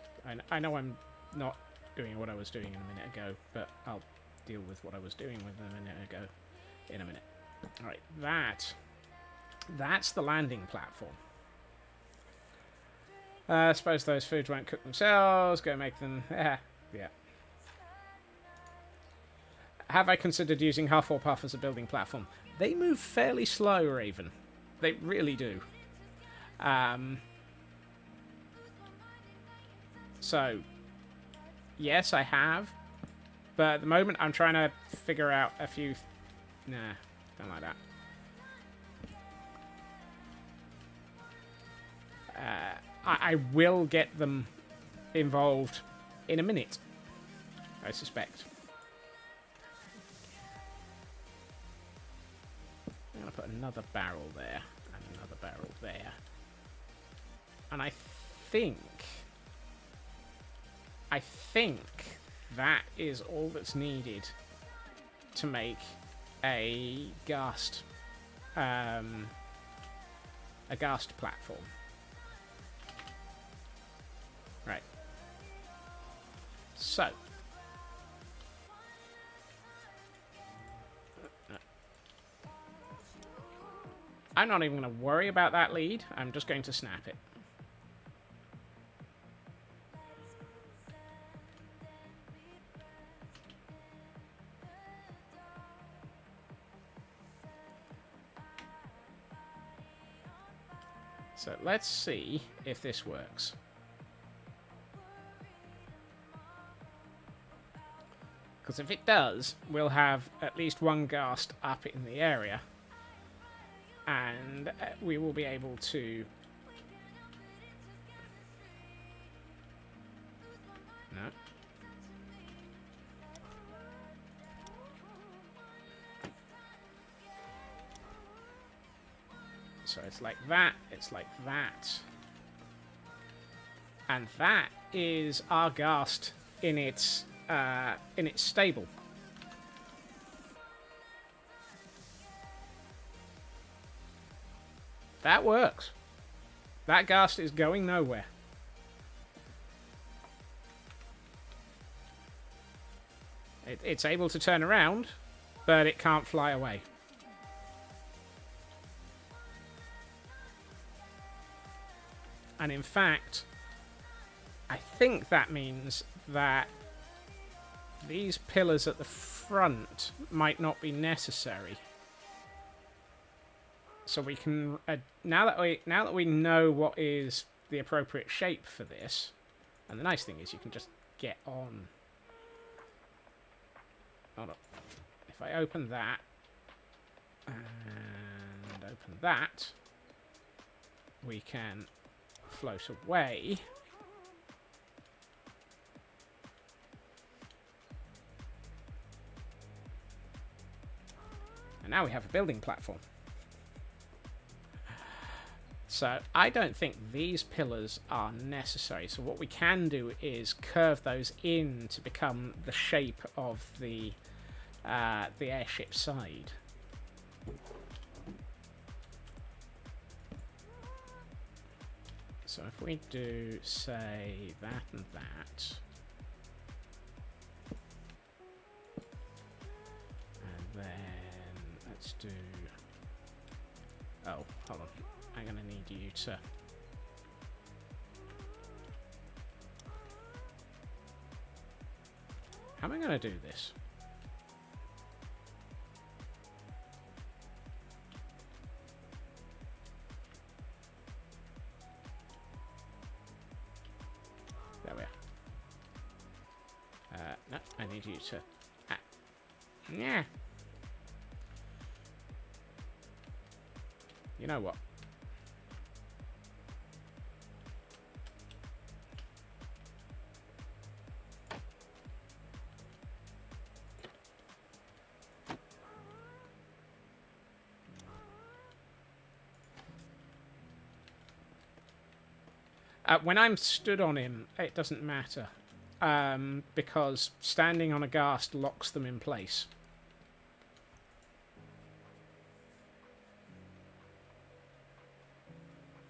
A: I know I'm not doing what I was doing a minute ago, but I'll deal with what I was doing with a minute ago in a minute. Alright, that's the landing platform. I suppose those foods won't cook themselves. Go make them... yeah. Have I considered using Hufflepuff as a building platform? They move fairly slow, Raven. They really do. So, yes, I have. But at the moment, I'm trying to figure out a few... Nah, don't like that. I will get them involved in a minute, I suspect. I'm going to put another barrel there, and another barrel there. And I think that is all that's needed to make a Ghast platform. Right. So. I'm not even going to worry about that lead. I'm just going to snap it. So let's see if this works. Because if it does, we'll have at least one Ghast up in the area. And we will be able to... No. So it's like that, it's like that. And that is our Ghast in its stable. That works. That Ghast is going nowhere. It's able to turn around, but it can't fly away. And in fact, I think that means that these pillars at the front might not be necessary. So we can now that we know what is the appropriate shape for this, and the nice thing is you can just get on. Hold on. If I open that and open that, we can float away. And now we have a building platform. So I don't think these pillars are necessary. So what we can do is curve those in to become the shape of the airship side. So if we do, say, that and that, and then let's do... Oh, hold on. I'm going to need you to... How am I going to do this? There we are. No, I need you to... Yeah. You know what? When I'm stood on him, it doesn't matter. Because standing on a Ghast locks them in place.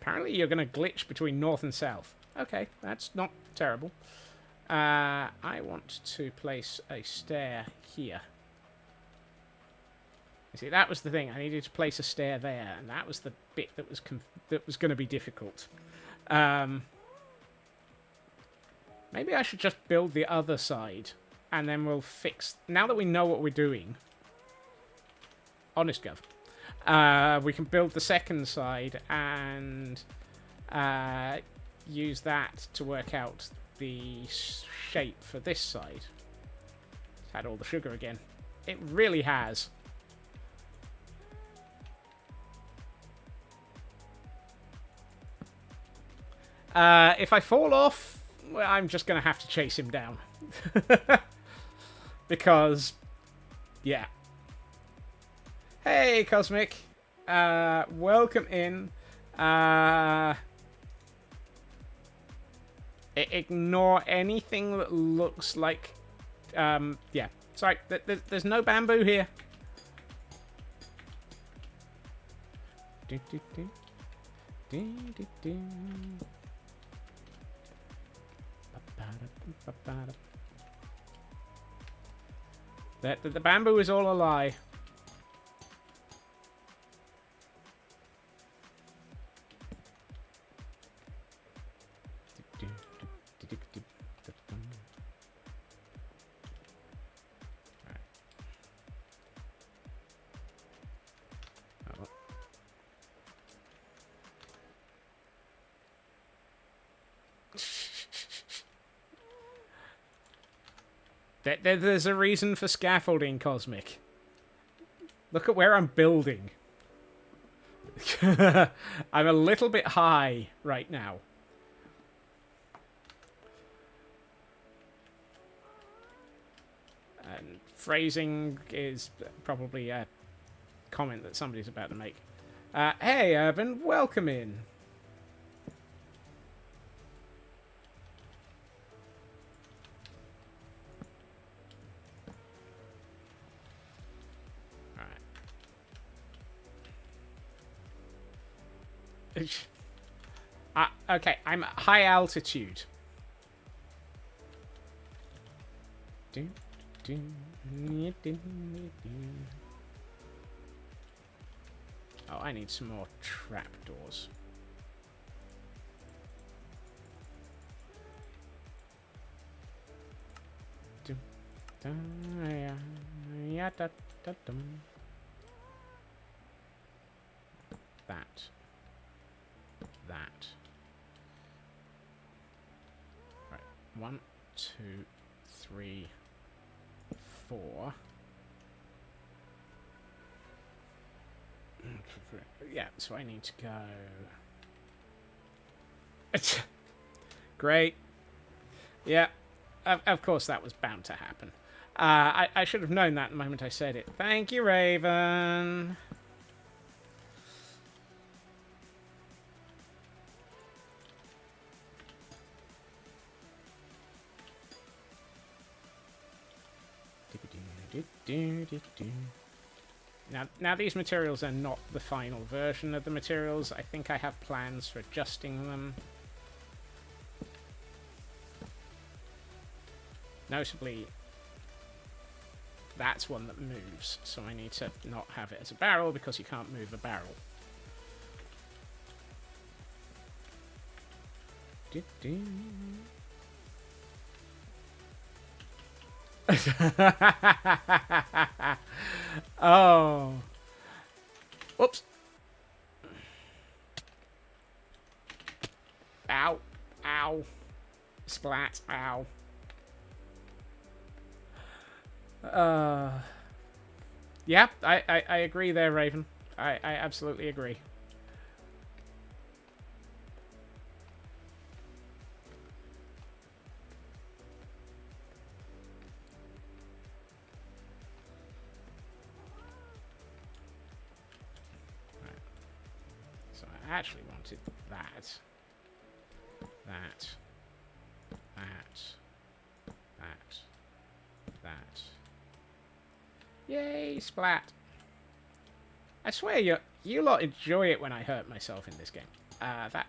A: Apparently you're going to glitch between north and south. Okay, that's not terrible. I want to place a stair here. You see, that was the thing. I needed to place a stair there, and that was the bit that was going to be difficult. Maybe I should just build the other side, and then we'll fix... Now that we know what we're doing... Honest Gov. We can build the second side and use that to work out the shape for this side. It's had all the sugar again. It really has. If I fall off, well, I'm just going to have to chase him down. Because, yeah. Hey, Cosmic. Welcome in. Ignore anything that looks like... yeah. Sorry, there's no bamboo here. Do, do, do. Do, do, do. The bamboo is all a lie. There's a reason for scaffolding, Cosmic. Look at where I'm building. I'm a little bit high right now. And phrasing is probably a comment that somebody's about to make. Hey, Urban, welcome in. Okay, I'm at high altitude. Oh, I need some more trapdoors. That. Right. 1, 2, 3, 4. Yeah, so I need to go. Great. Yeah, of course that was bound to happen. I should have known that the moment I said it. Thank you, Raven. Now these materials are not the final version of the materials. I think I have plans for adjusting them. Notably, that's one that moves, so I need to not have it as a barrel because you can't move a barrel. Oh. Whoops. Ow. Ow. Splat. Ow. Yeah, I agree there, Raven. I absolutely agree. Right. So I actually wanted that. That. Yay, splat. I swear you lot enjoy it when I hurt myself in this game. That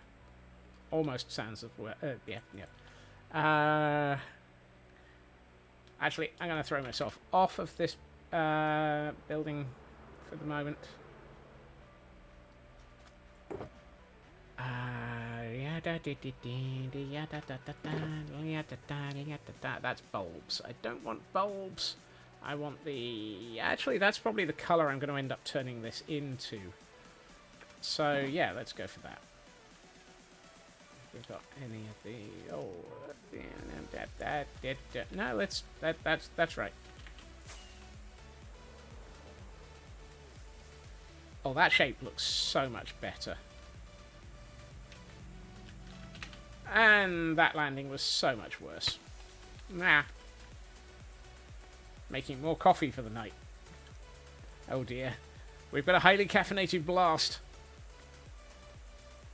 A: almost sounds of yeah. Actually, I'm going to throw myself off of this building for the moment. That's bulbs. I don't want bulbs. I want the... Actually, that's probably the colour I'm going to end up turning this into. So, yeah, let's go for that. We've got any of the... Oh, no, let's... That's right. Oh, that shape looks so much better. And that landing was so much worse. Nah. Making more coffee for the night. Oh dear. We've got a highly caffeinated blast.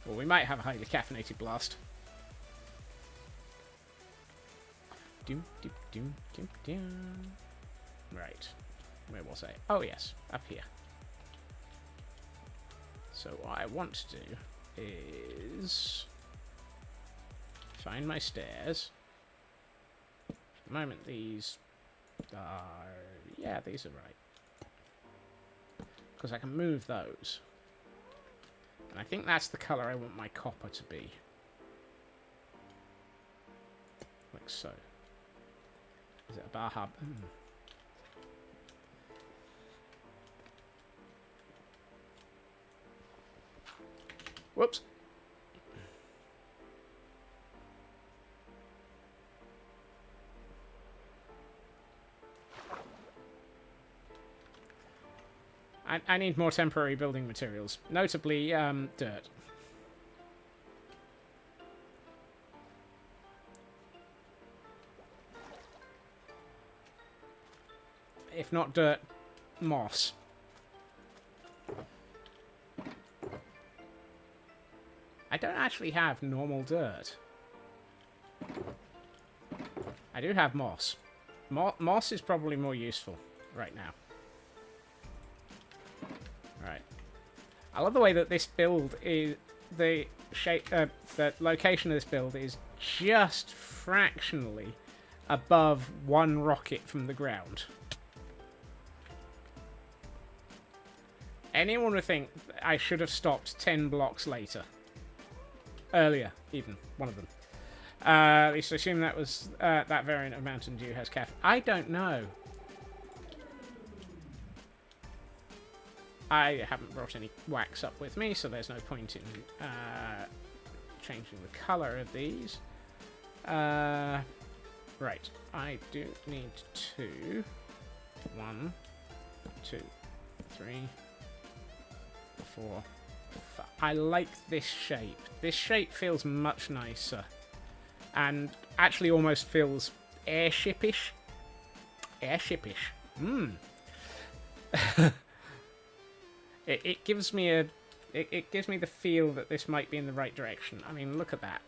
A: Well, we might have a highly caffeinated blast. Right. Where was I? Oh, yes. Up here. So what I want to do is... find my stairs. At the moment, these are... Yeah, these are right. Because I can move those. And I think that's the colour I want my copper to be. Like so. Is it a bar hub? Whoops. I need more temporary building materials, notably dirt. If not dirt, moss. I don't actually have normal dirt. I do have moss. Moss is probably more useful right now. Right. I love the way that this build is... The shape... the location of this build is just fractionally above one rocket from the ground. Anyone would think I should have stopped 10 blocks later. Earlier, even. One of them. At least I assume that was that variant of Mountain Dew has caffeine. I don't know. I haven't brought any wax up with me, so there's no point in changing the colour of these. Right, I do need 2. 1, 2, 3, 4, 5. I like this shape. This shape feels much nicer. And actually almost feels airship-ish. Airship-ish. It gives me a... It gives me the feel that this might be in the right direction. I mean, look at that.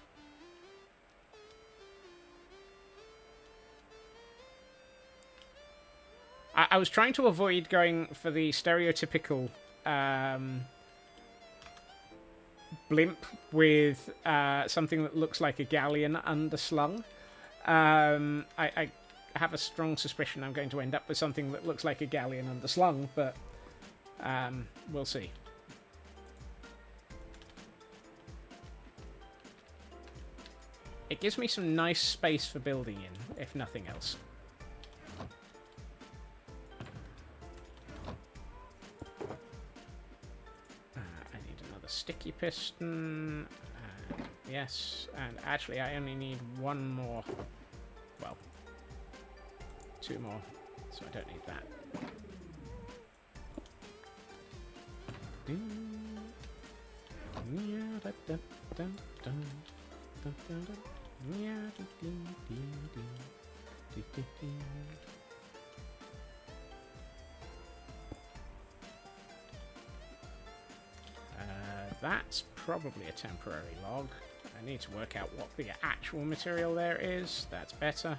A: I was trying to avoid going for the stereotypical blimp with something that looks like a galleon underslung. I have a strong suspicion I'm going to end up with something that looks like a galleon underslung, but we'll see. It gives me some nice space for building in, if nothing else. Sticky piston, yes, and actually I only need 1 more, well, 2 more, so I don't need that. That's probably a temporary log. I need to work out what the actual material there is. That's better.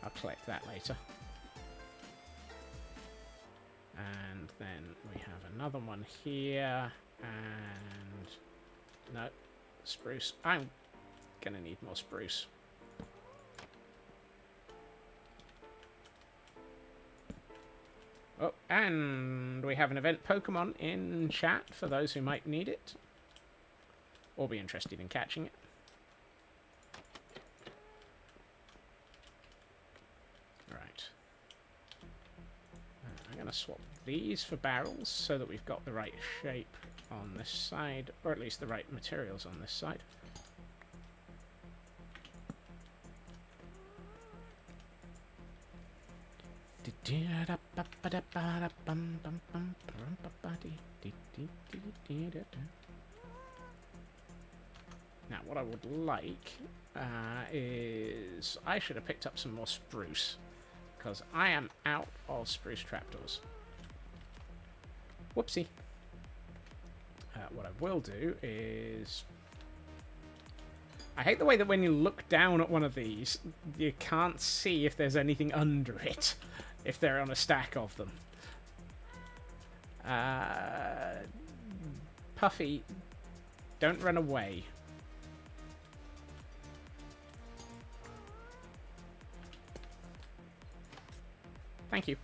A: I'll collect that later. And then we have another one here. And... no. Spruce. I'm gonna need more spruce. Oh, and we have an event Pokemon in chat for those who might need it. Or be interested in catching it. Right. I'm going to swap these for barrels so that we've got the right shape on this side. Or at least the right materials on this side. Now, what I would like is... I should have picked up some more spruce, because I am out of spruce trapdoors. Whoopsie. What I will do is... I hate the way that when you look down at one of these, you can't see if there's anything under it, if they're on a stack of them. Puffy, don't run away. Thank you.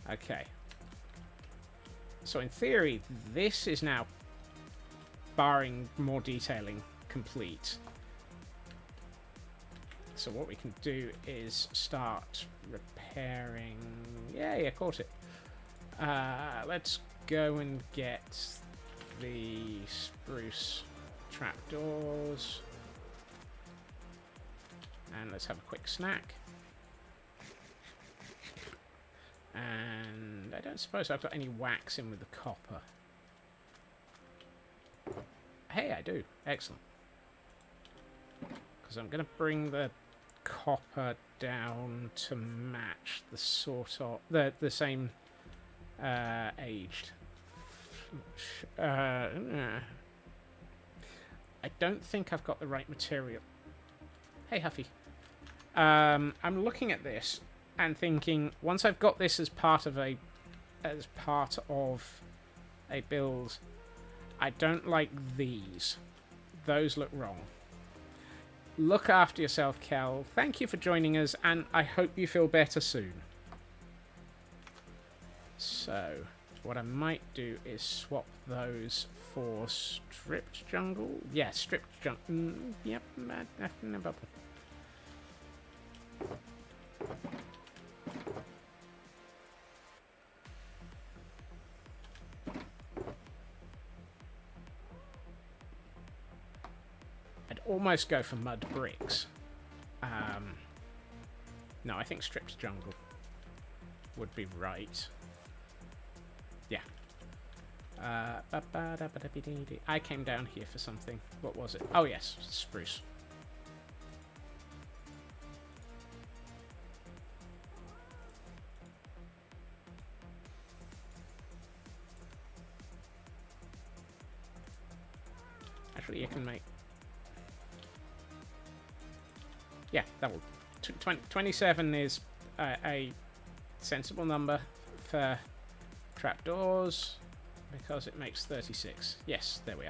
A: Okay. So in theory, this is now, barring more detailing, complete. So what we can do is start repairing... Yeah, caught it. Let's go and get the spruce trapdoors. And let's have a quick snack. And I don't suppose I've got any wax in with the copper. Hey, I do. Excellent. Because I'm going to bring the copper down to match the sort of... the same aged. I don't think I've got the right material. Hey, Huffy. I'm looking at this and thinking, once I've got this as part of a build, I don't like these. Those look wrong. Look after yourself, Kel. Thank you for joining us, and I hope you feel better soon. So, What I might do is swap those for stripped jungle. Yeah, stripped jungle. Yep, no bubble. I'd almost go for mud bricks. No, I think stripped jungle would be right. Yeah. I came down here for something. What was it? Oh, yes. Spruce. Actually, you can make... Yeah, that will... 27 is a sensible number for trapdoors, because it makes 36. Yes, there we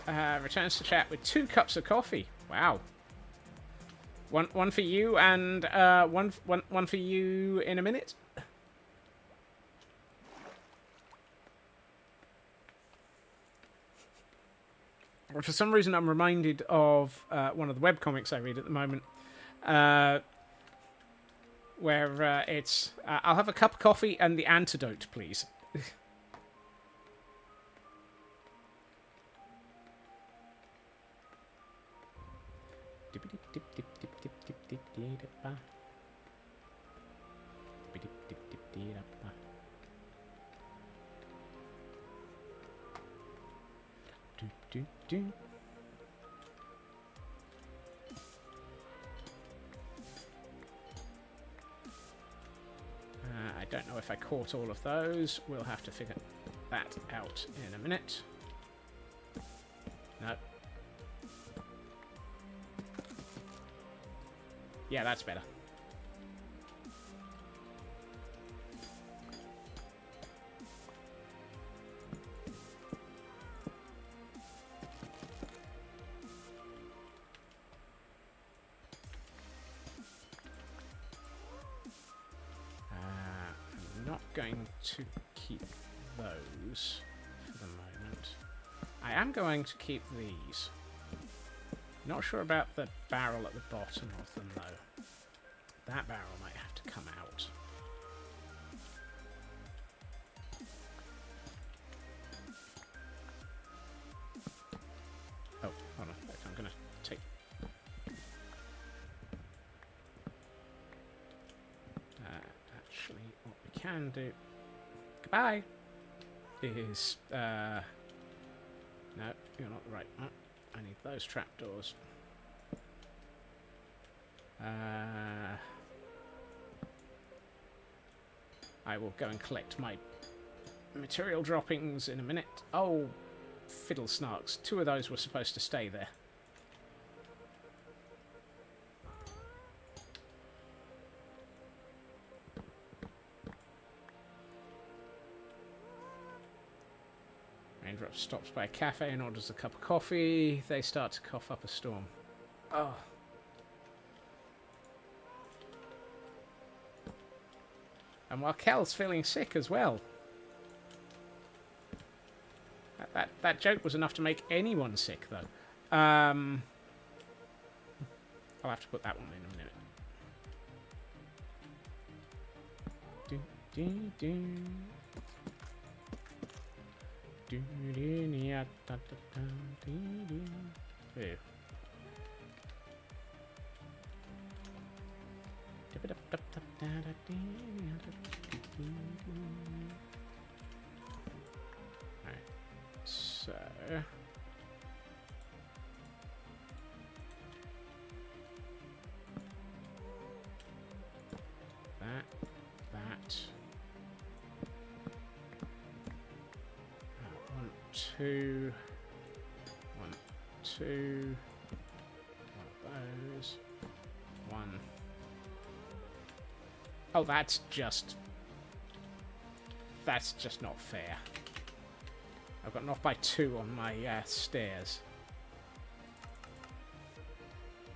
A: are. Returns to chat with 2 cups of coffee. Wow. One for you and one for you in a minute. For some reason, I'm reminded of one of the webcomics I read at the moment, where it's, I'll have a cup of coffee and the antidote, please. I don't know if I caught all of those. We'll have to figure that out in a minute. No. Yeah, that's better. Going to keep those for the moment. I am going to keep these. Not sure about the barrel at the bottom of them though. That barrel might have to come out. Oh, hold on. I'm going to take... actually, what we can do... Goodbye! Is... no, you're not right. Oh, I need those trapdoors. I will go and collect my material droppings in a minute. Oh, fiddle snarks. 2 of those were supposed to stay there. Raindrop stops by a cafe and orders a cup of coffee. They start to cough up a storm. Oh. And while Kel's feeling sick as well. That joke was enough to make anyone sick, though. I'll have to put that one in a minute. Ew. Alright, so that 1, 2, 1, 2, one of those, 1. Oh, that's just not fair. I've gotten off by 2 on my stairs.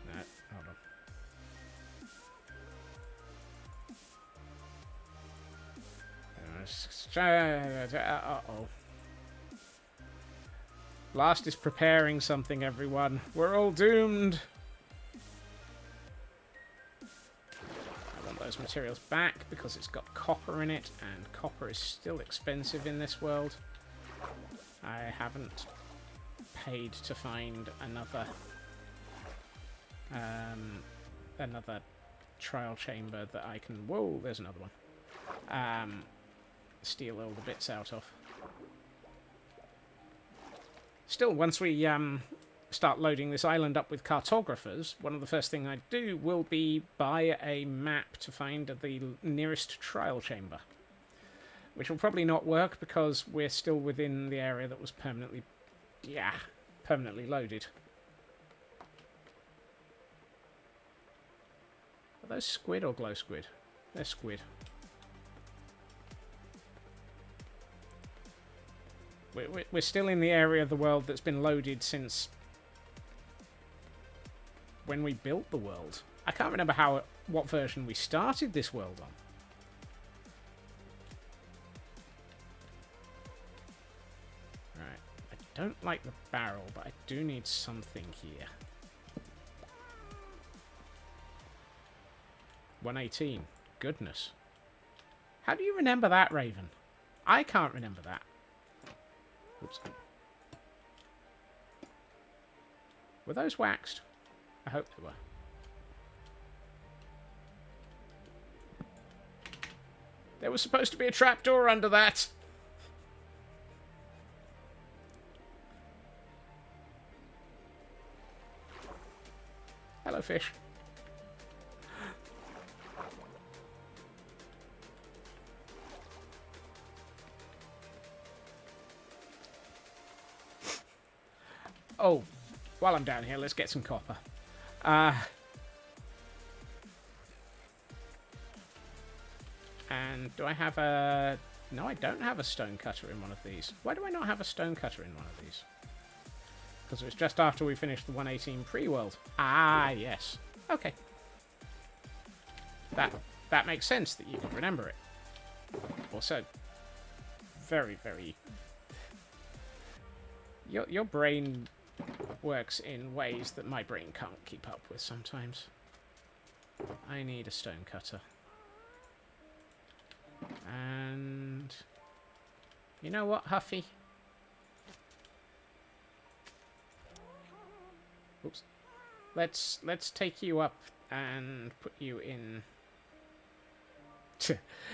A: No, hold on. Uh-oh. Blast is preparing something, everyone. We're all doomed. I want those materials back because it's got copper in it, and copper is still expensive in this world. I haven't paid to find another trial chamber that I can... Whoa, there's another one. Steal all the bits out of. Still, once we start loading this island up with cartographers, one of the first things I do will be buy a map to find the nearest trial chamber. Which will probably not work because we're still within the area that was permanently loaded. Are those squid or glow squid? They're squid. We're still in the area of the world that's been loaded since when we built the world. I can't remember what version we started this world on. Right. I don't like the barrel, but I do need something here. 118. Goodness. How do you remember that, Raven? I can't remember that. Oops. Were those waxed? I hope they were. There was supposed to be a trapdoor under that. Hello, fish. Oh, while I'm down here, let's get some copper. And do I have a... No, I don't have a stone cutter in one of these. Why do I not have a stone cutter in one of these? Because it was just after we finished the 118 pre-world. Ah, yes. Okay. That makes sense that you can remember it. Also, very, very... Your brain works in ways that my brain can't keep up with sometimes. I need a stone cutter. And... You know what, Huffy? Oops. Let's take you up and put you in...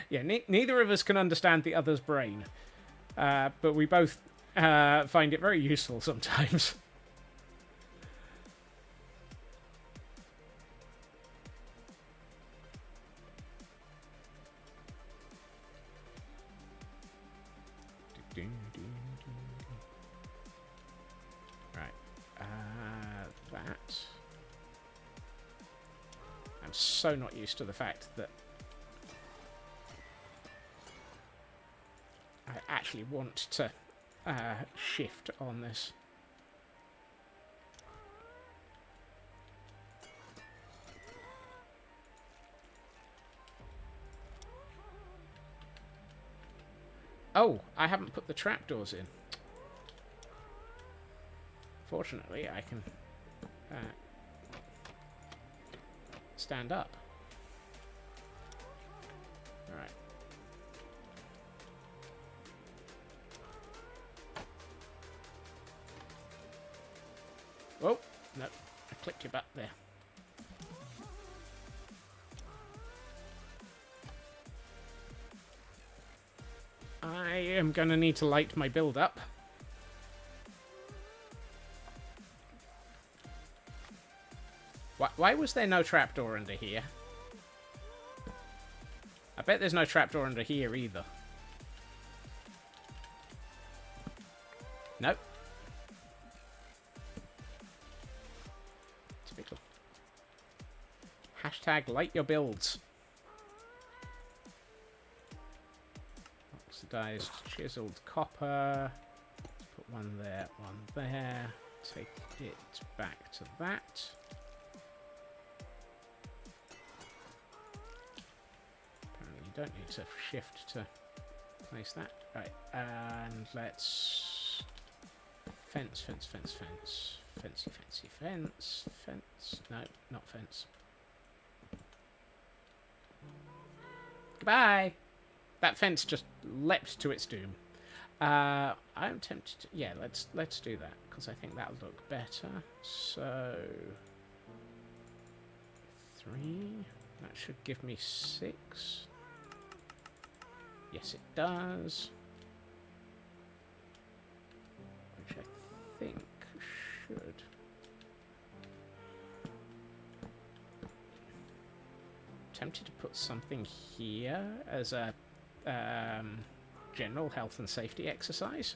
A: Yeah, neither of us can understand the other's brain. But we both find it very useful sometimes. Right. That. I'm so not used to the fact that I actually want to shift on this. Oh, I haven't put the trapdoors in. Fortunately, I can stand up. Alright. Oh, no. I clipped your butt there. I am going to need to light my build up. Why was there no trapdoor under here? I bet there's no trapdoor under here either. Nope. Typical. Hashtag light your builds. Oxidized chiseled copper. Let's put one there, one there. Take it back to that. Apparently you don't need to shift to Place that. Right, and let's fence. Fence. No, not fence. Goodbye. That fence just leapt to its doom. I'm tempted to... Yeah, let's do that, because I think that'll look better. So... 3... That should give me 6. Yes, it does. Which I think should... Tempted to put something here as a general health and safety exercise.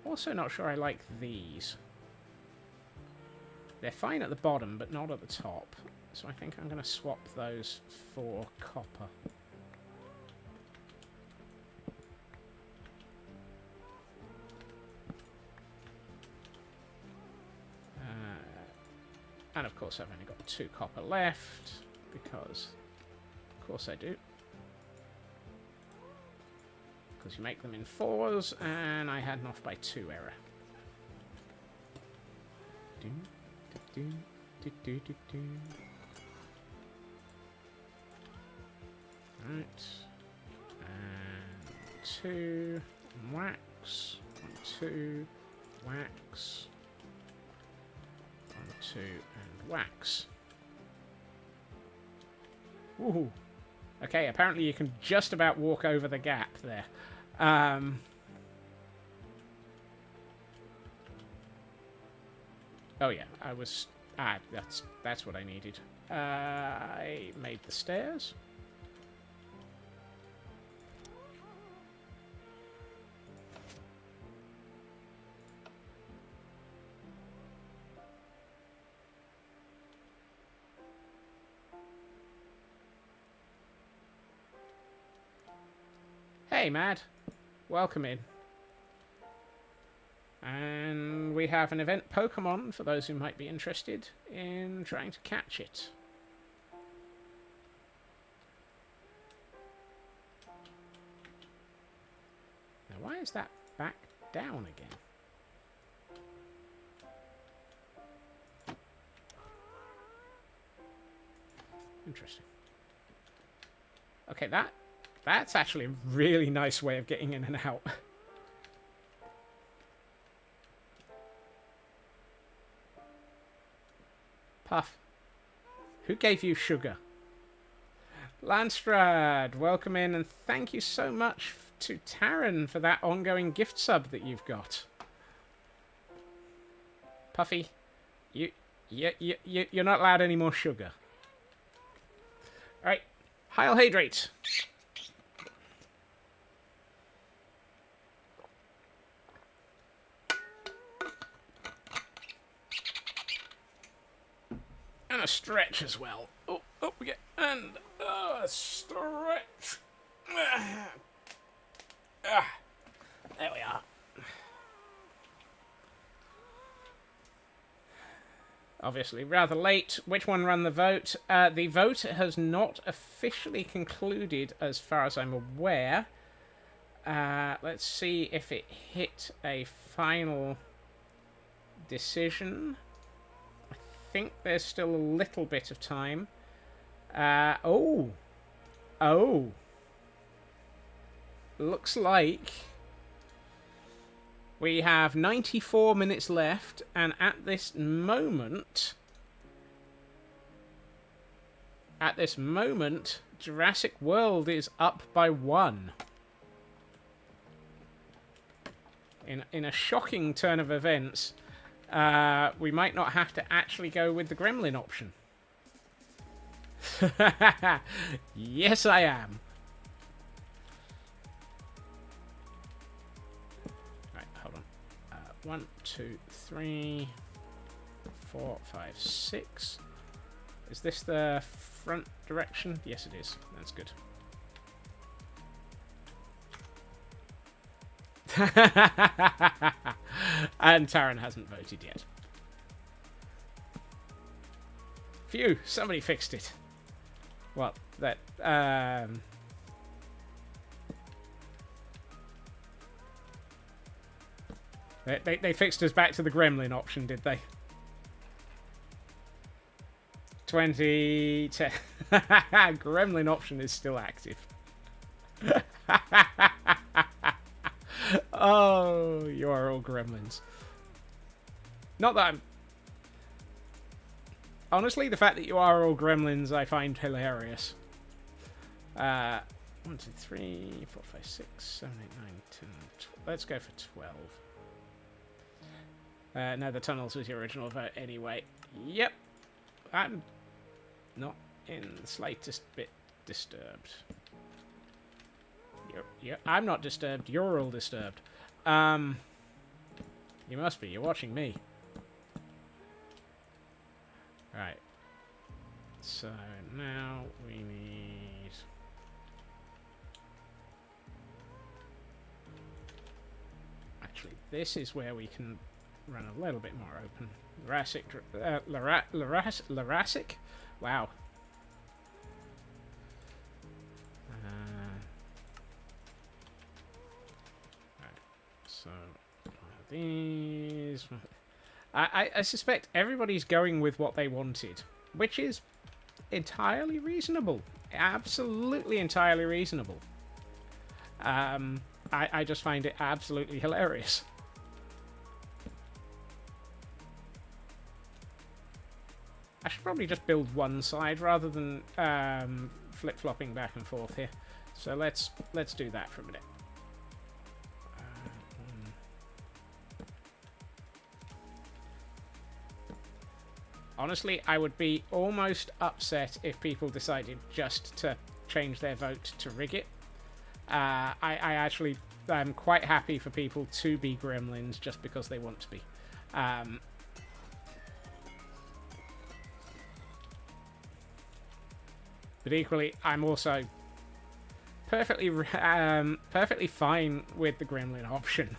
A: Also not sure I like these. They're fine at the bottom, but not at the top. So I think I'm going to swap those for copper. And of course I've only got 2 copper left, because of course I do. Because you make them in 4s, and I had an off by 2 error. Right. And 2 wax. 1, 2 wax. 1, 2 and wax. Woohoo! Okay, apparently you can just about walk over the gap there. Oh yeah, I was... that's what I needed. I made the stairs. Hey, Mad. Welcome in. And we have an event Pokemon for those who might be interested in trying to catch it. Now, why is that back down again? Interesting. Okay, that's actually a really nice way of getting in and out. Puff. Who gave you sugar? Landstrad, welcome in, and thank you so much to Taryn for that ongoing gift sub that you've got. Puffy, you're not allowed any more sugar. All right, Heil Hydrate. And a stretch as well. Oh, up we get. And a stretch. There we are. Obviously, rather late. Which one ran the vote? The vote has not officially concluded as far as I'm aware. Let's see if it hit a final decision. I think there's still a little bit of time. Oh. Looks like we have 94 minutes left, and at this moment, Jurassic World is up by 1. In a shocking turn of events, we might not have to actually go with the Gremlin option. Yes, I am. Right, hold on. 1, 2, 3, 4, 5, 6. Is this the front direction? Yes, it is. That's good. And Taryn hasn't voted yet. Phew, somebody fixed it. Well, that, They fixed us back to the Gremlin option, did they? 2010. Gremlin option is still active. Oh, you are all gremlins. Not that I'm... Honestly, the fact that you are all gremlins I find hilarious. 1, 2, 3, 4, 5, 6, 7, 8, 9, 10, 12. Let's go for 12. No, the tunnels was your original vote anyway. Yep. I'm not in the slightest bit disturbed. I'm not disturbed. You're all disturbed. You must be. You're watching me. Right. So now we need... Actually, this is where we can run a little bit more open. Larassic? Wow. Right. So, these... I suspect everybody's going with what they wanted, which is entirely reasonable. Absolutely entirely reasonable. I just find it absolutely hilarious. I should probably just build one side rather than flip-flopping back and forth here. So let's do that for a minute. Honestly, I would be almost upset if people decided just to change their vote to rig it. I actually am quite happy for people to be gremlins just because they want to be. But equally, I'm also perfectly fine with the Gremlin option.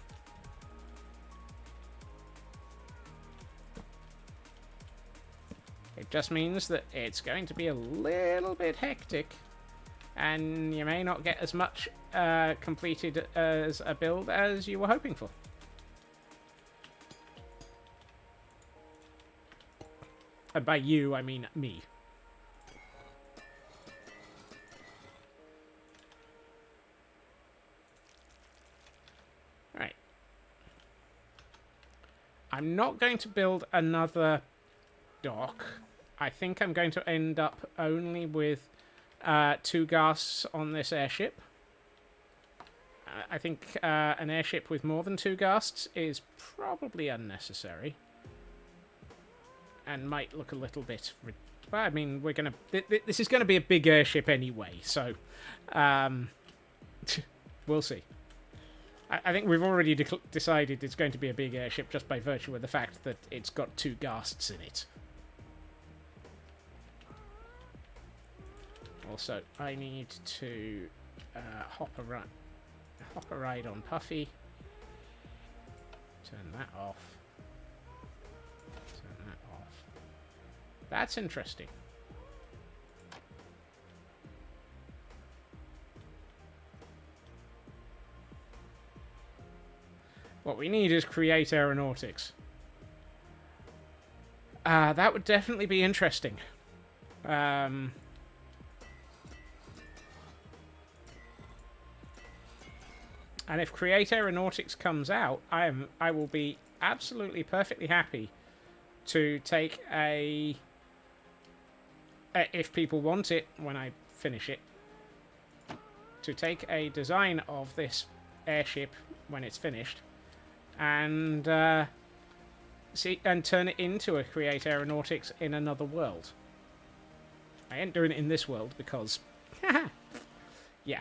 A: It just means that it's going to be a little bit hectic, and you may not get as much completed as a build as you were hoping for. And by you, I mean me. Right. I'm not going to build another dock. I think I'm going to end up only with 2 Ghasts on this airship. I think an airship with more than 2 Ghasts is probably unnecessary. And might look a little bit... I mean, we're going to... This is going to be a big airship anyway, so... we'll see. I think we've already decided it's going to be a big airship just by virtue of the fact that it's got 2 Ghasts in it. Also, I need to hop a ride on Puffy. Turn that off. Turn that off. That's interesting. What we need is create aeronautics. That would definitely be interesting. And if Create Aeronautics comes out, I will be absolutely perfectly happy to take a... if people want it when I finish it, to take a design of this airship when it's finished and turn it into a Create Aeronautics in another world. I ain't doing it in this world because... yeah.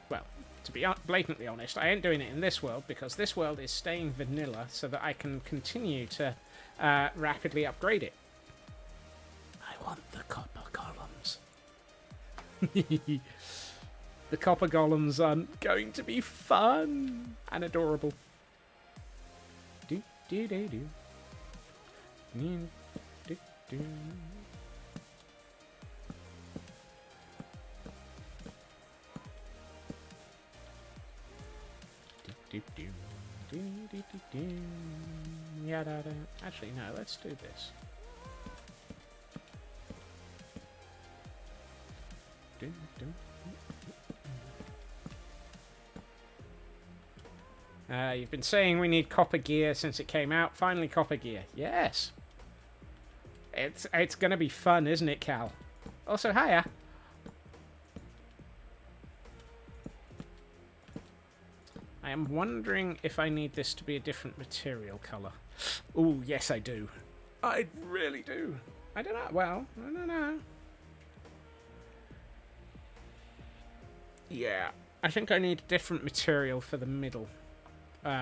A: Well, to be blatantly honest, I ain't doing it in this world because this world is staying vanilla so that I can continue to rapidly upgrade it. I want the copper columns. The copper golems are going to be fun and adorable. Do do do do. Do do. Yeah, actually, no, let's do this. You've been saying we need copper gear since it came out. Finally, copper gear. Yes. It's going to be fun, isn't it, Cal? Also, hiya. I am wondering if I need this to be a different material colour. Ooh, yes, I do. I really do. I don't know. Well, I don't know. Yeah, I think I need different material for the middle. What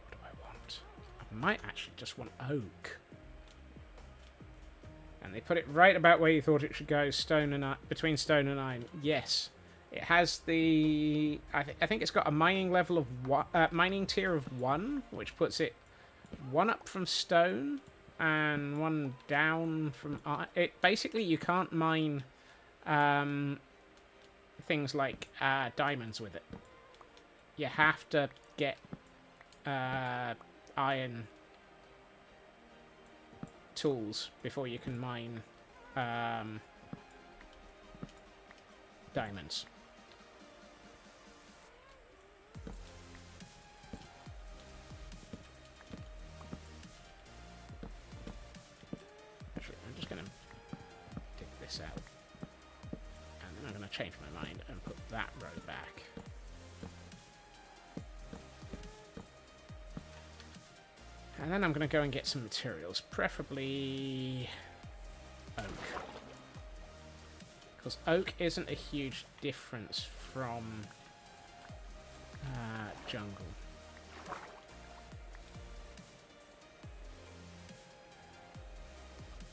A: do I want? I might actually just want oak. And they put it right about where you thought it should go, stone and between stone and iron. Yes, it has the. I think it's got a mining level of mining tier of 1, which puts it 1 up from stone and 1 down from iron. It basically you can't mine things like diamonds with it. You have to get iron tools before you can mine diamonds. Actually, I'm just going to take this out. And then I'm going to change my mind and put that row back. And then I'm going to go and get some materials, preferably oak. Because oak isn't a huge difference from jungle.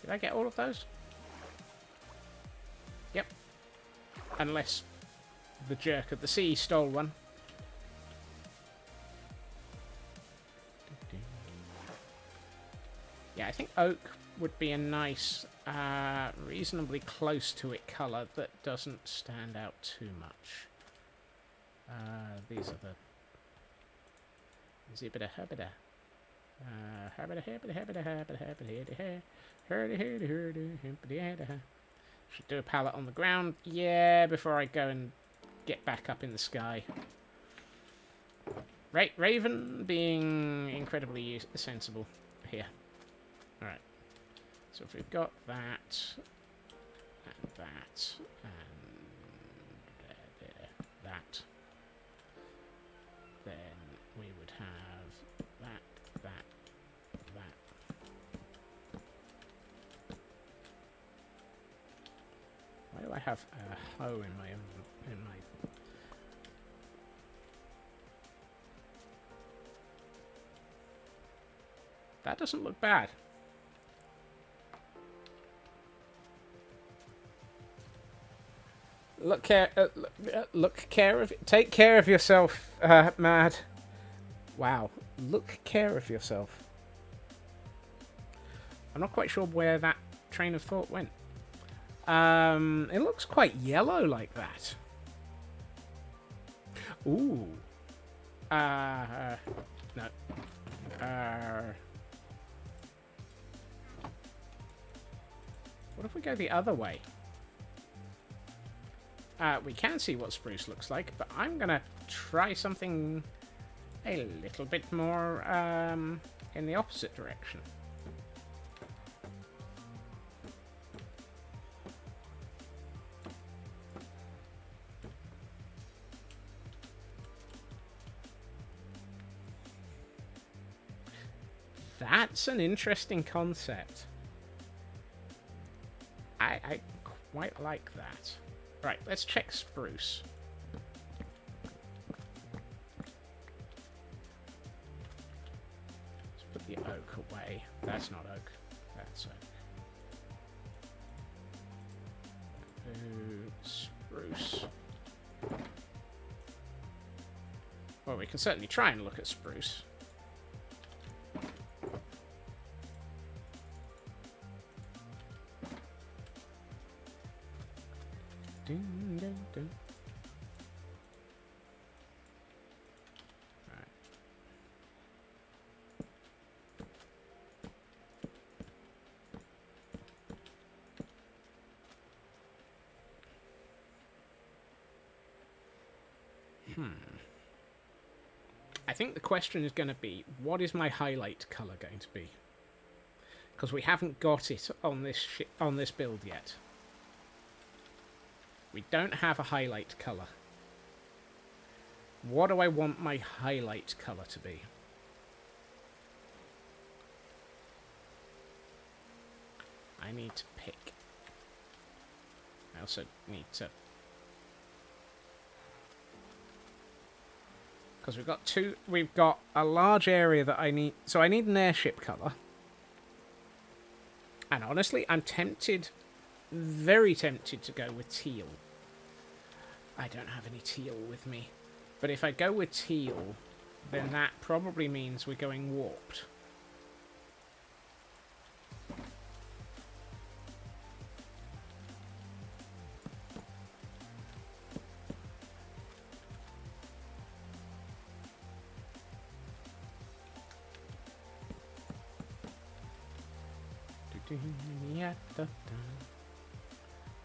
A: Did I get all of those? Yep. Unless the jerk of the sea stole one. Yeah, I think oak would be a nice, reasonably close to it colour that doesn't stand out too much. These are the zibbida herbida. Should do a pallet on the ground. Yeah, before I go and get back up in the sky. Raven being incredibly sensible here. Alright, so if we've got that, and that, and that, then we would have that. Why do I have a hoe in my... That doesn't look bad. Take care of yourself, Mad. Wow, look care of yourself. I'm not quite sure where that train of thought went. It looks quite yellow like that. Ooh. No. What if we go the other way? We can see what spruce looks like, but I'm going to try something a little bit more in the opposite direction. That's an interesting concept. I quite like that. Right, let's check spruce. Put the oak away. That's not oak. That's oak. Spruce. Well, we can certainly try and look at spruce. Ding, ding, ding. Right. I think the question is going to be, what is my highlight color going to be? Because we haven't got it on this build yet. We don't have a highlight color. What do I want my highlight color to be? I need to pick. I also need to... Because we've got a large area that I need... So I need an airship color. And honestly, I'm tempted, very tempted to go with teal. I don't have any teal with me. But if I go with teal, then that probably means we're going warped.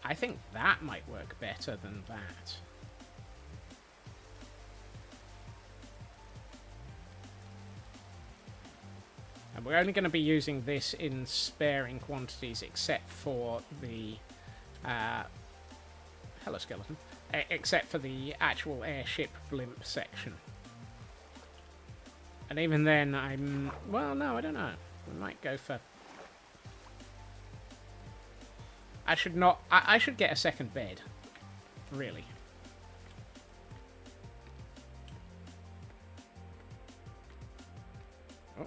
A: I think that might work better than that. And we're only going to be using this in sparing quantities, except for the... hello, skeleton. Except for the actual airship blimp section. And even then, I'm... Well, no, I don't know. We might go for... I should not... I should get a second bed. Really. Oh.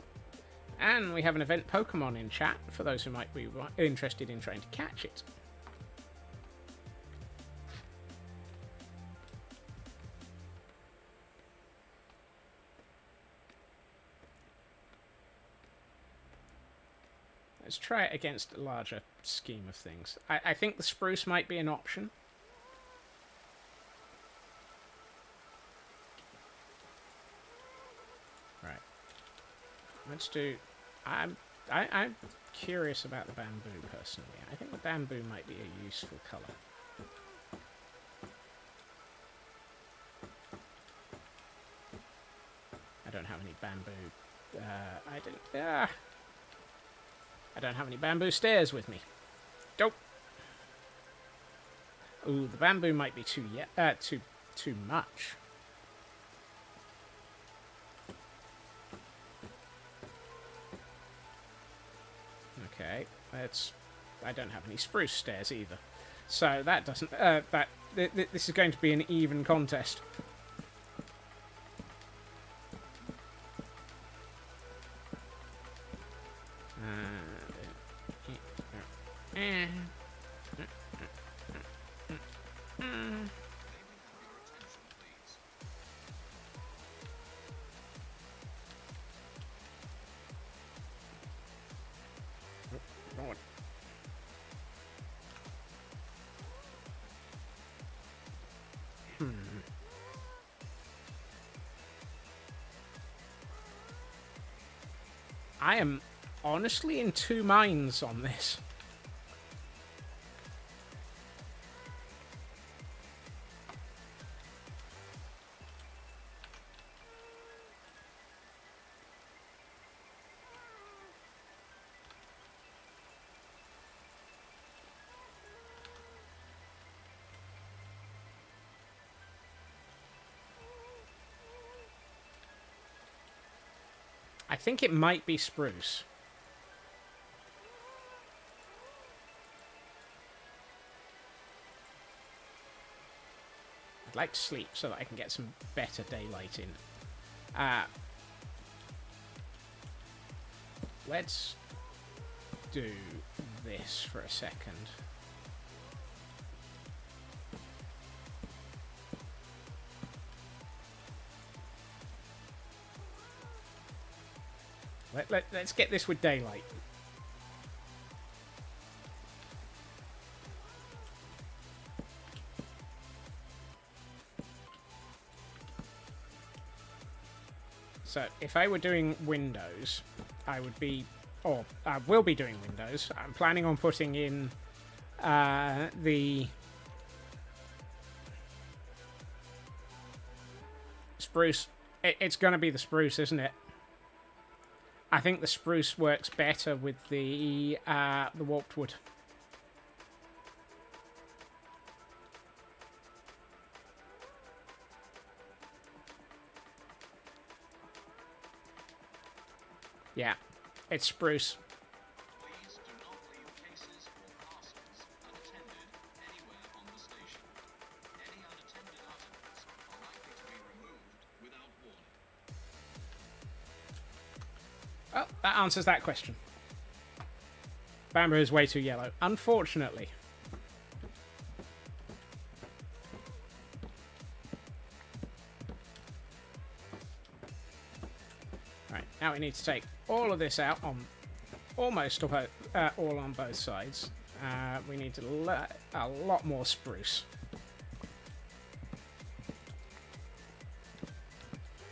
A: And we have an event Pokemon in chat, for those who might be interested in trying to catch it. Let's try it against a larger scheme of things. I think the spruce might be an option. Right. Let's do... I'm curious about the bamboo, personally. I think the bamboo might be a useful colour. I don't have any bamboo... I don't have any bamboo stairs with me. Dope. Ooh, the bamboo might be too much. Okay, I don't have any spruce stairs either, so that doesn't. This is going to be an even contest. I am honestly in two minds on this. I think it might be spruce. I'd like to sleep so that I can get some better daylight in. let's do this for a second. Let's get this with daylight. So if I were doing Windows, I would be, or I will be doing Windows. I'm planning on putting in the spruce. It's going to be the spruce, isn't it? I think the spruce works better with the warped wood. Yeah, it's spruce.
B: Please do not leave cases or parcels unattended anywhere on the station. Any unattended artifacts are likely to be removed without warning.
A: Oh, that answers that question. Bamboo is way too yellow, unfortunately. Right, now we need to take all of this out on almost all on both sides. We need a lot more spruce.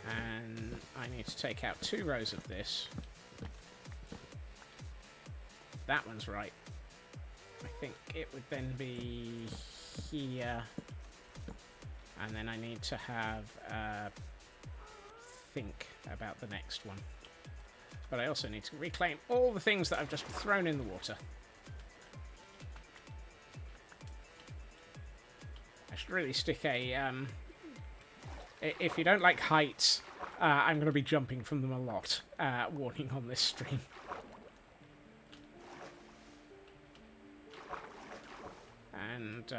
A: And I need to take out 2 rows of this. That one's right. I think it would then be here. And then I need to have think about the next one. But I also need to reclaim all the things that I've just thrown in the water. I should really stick a... if you don't like heights, I'm going to be jumping from them a lot. Warning on this stream. And...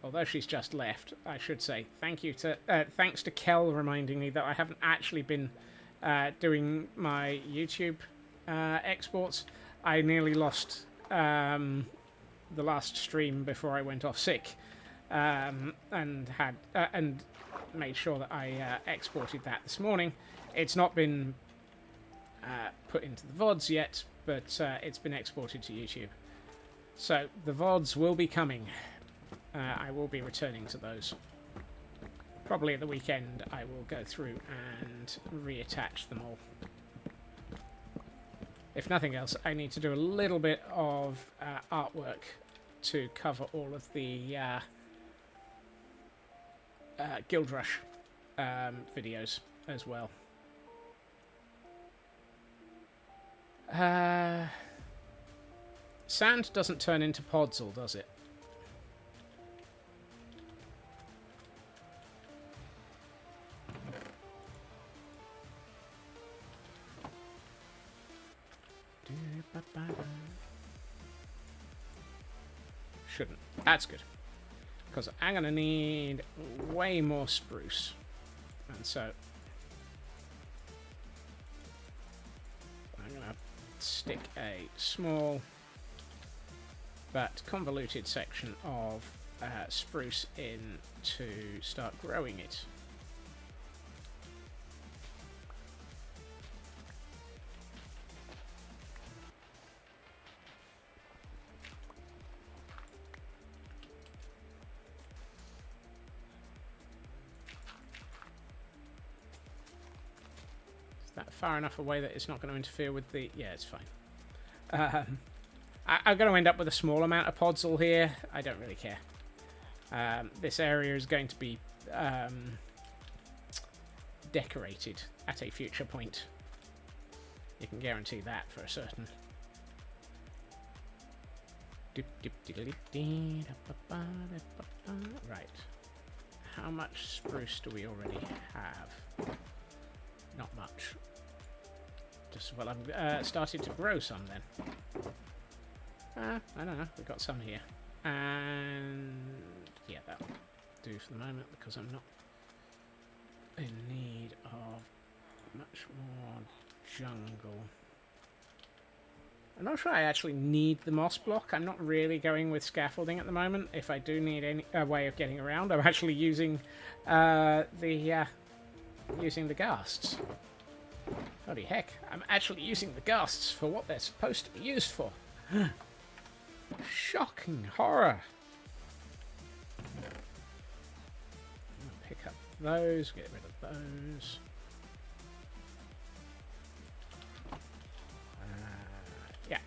A: although she's just left, I should say thanks to Kel reminding me that I haven't actually been doing my YouTube exports. I nearly lost the last stream before I went off sick, and made sure that I exported that this morning. It's not been put into the VODs yet, but it's been exported to YouTube. So the VODs will be coming. I will be returning to those. Probably at the weekend I will go through and reattach them all. If nothing else, I need to do a little bit of artwork to cover all of the Guild Rush videos as well. Sand doesn't turn into podzol, does it? Shouldn't. That's good. Because I'm going to need way more spruce. And so I'm going to stick a small but convoluted section of spruce in to start growing it. Far enough away that it's not going to interfere with the... Yeah, it's fine. I'm going to end up with a small amount of podzol here. I don't really care. This area is going to be decorated at a future point. You can guarantee that for a certain. Right. How much spruce do we already have? Not much. Just, well, I've started to grow some then. I don't know, we've got some here. And yeah, that'll do for the moment because I'm not in need of much more jungle. I'm not sure I actually need the moss block. I'm not really going with scaffolding at the moment. If I do need any way of getting around, I'm actually using using the ghasts. Holy heck, I'm actually using the ghasts for what they're supposed to be used for. Shocking horror. Pick up those, get rid of those. Yeah.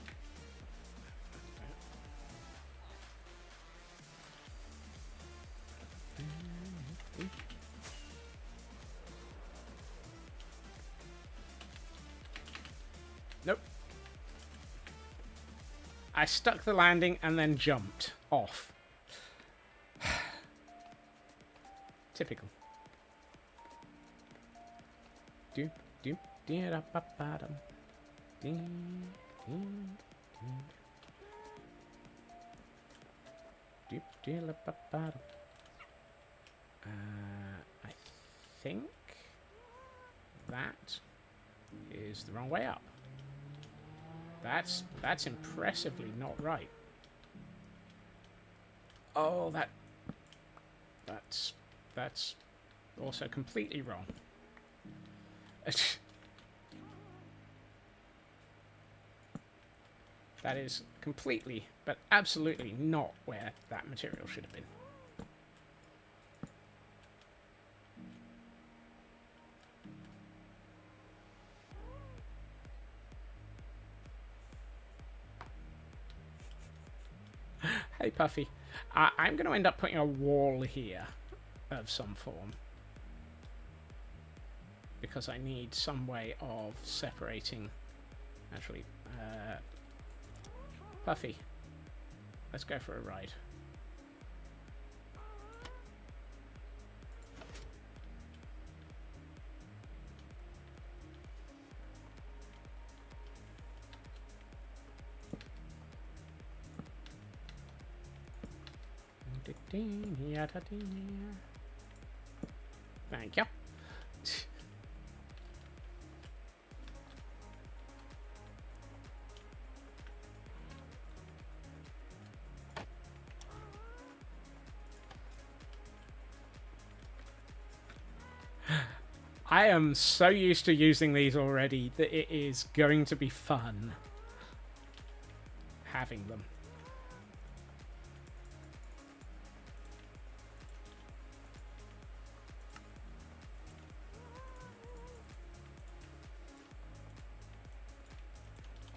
A: Nope. I stuck the landing and then jumped off. Typical. Do do do da ba ba dum. Ding ding ding. Do do la ba ba dum. I think that is the wrong way up. That's impressively not right. Oh, that's also completely wrong. That is completely, but absolutely not where that material should have been. Hey, Puffy. I'm going to end up putting a wall here of some form. Because I need some way of separating... Actually, Puffy, let's go for a ride. Thank you. I am so used to using these already that it is going to be fun having them.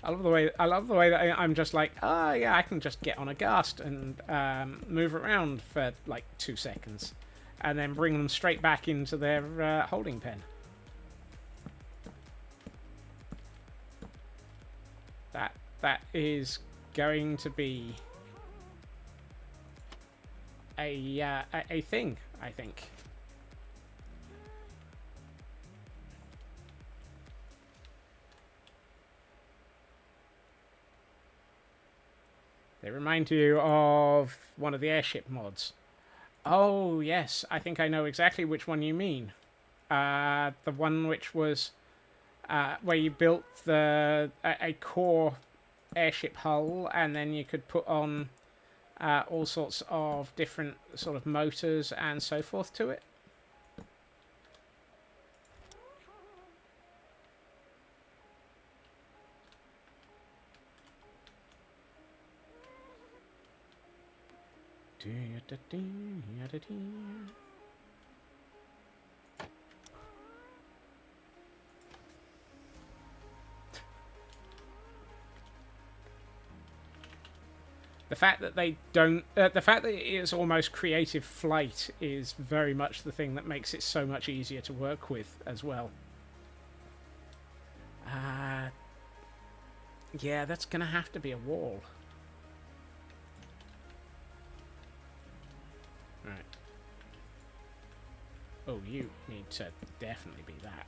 A: I love the way that I'm just like, oh yeah, I can just get on a Ghast and move around for like 2 seconds, and then bring them straight back into their holding pen. That is going to be a thing, I think. They remind you of one of the Airship mods. Oh, yes. I think I know exactly which one you mean. The one which was where you built a core airship hull, and then you could put on all sorts of different sort of motors and so forth to it. The fact that they don't, the fact that it is almost creative flight is very much the thing that makes it so much easier to work with as well. Yeah, that's gonna have to be a wall. Right. Oh, you need to definitely be that.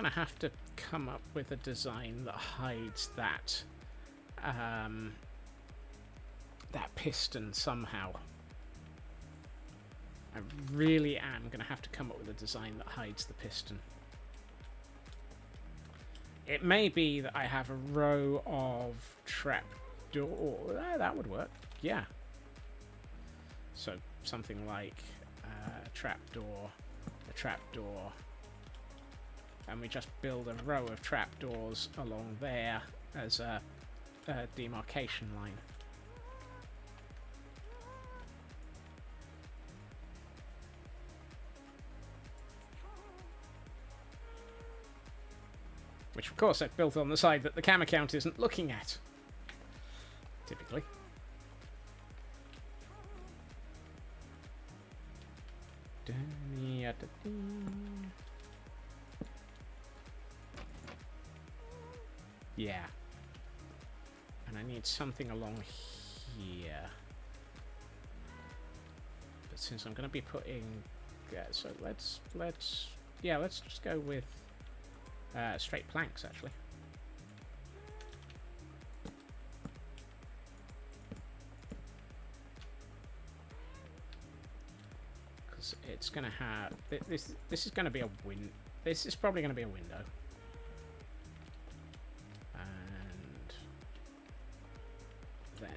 A: going to have to come up with a design that hides that that piston somehow. I really am going to have to come up with a design that hides the piston. It may be that I have a row of trapdoor. That would work. Yeah. So something like a trapdoor, and we just build a row of trapdoors along there as a demarcation line. Which, of course, I've built on the side that the camera count isn't looking at. Typically. Yeah. And I need something along here. But since I'm going to be putting... so let's just go with straight planks, actually. Because it's going to have... This is going to be a win... This is probably going to be a window. And then...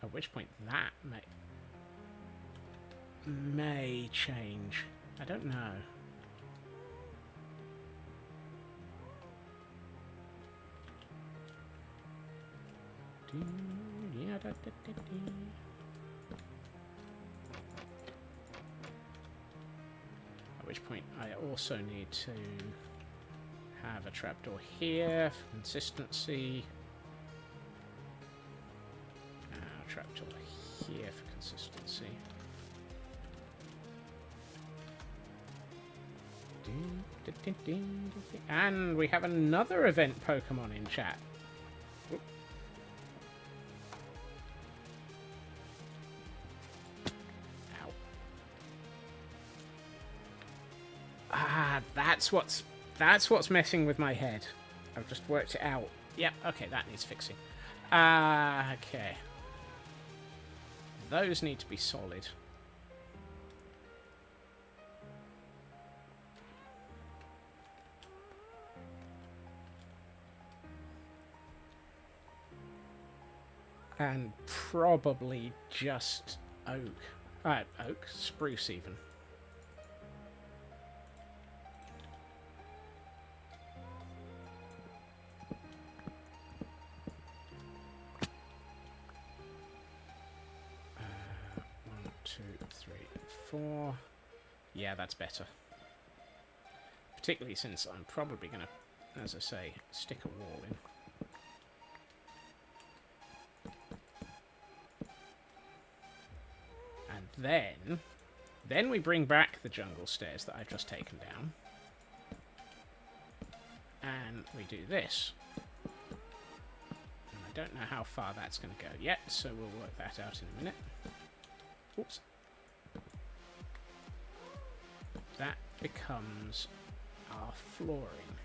A: At which point that may change. I don't know. At which point I also need to have a trapdoor here for consistency. Trapdoor here for consistency. And we have another event Pokemon in chat. Oop. Ow. Ah, that's what's messing with my head. I've just worked it out. Yep, okay, that needs fixing. Okay. Those need to be solid. And probably just oak. Oak, spruce even. Yeah, that's better. Particularly since I'm probably going to, as I say, stick a wall in. And then we bring back the jungle stairs that I've just taken down. And we do this. And I don't know how far that's going to go yet, so we'll work that out in a minute. Oops. That becomes our flooring.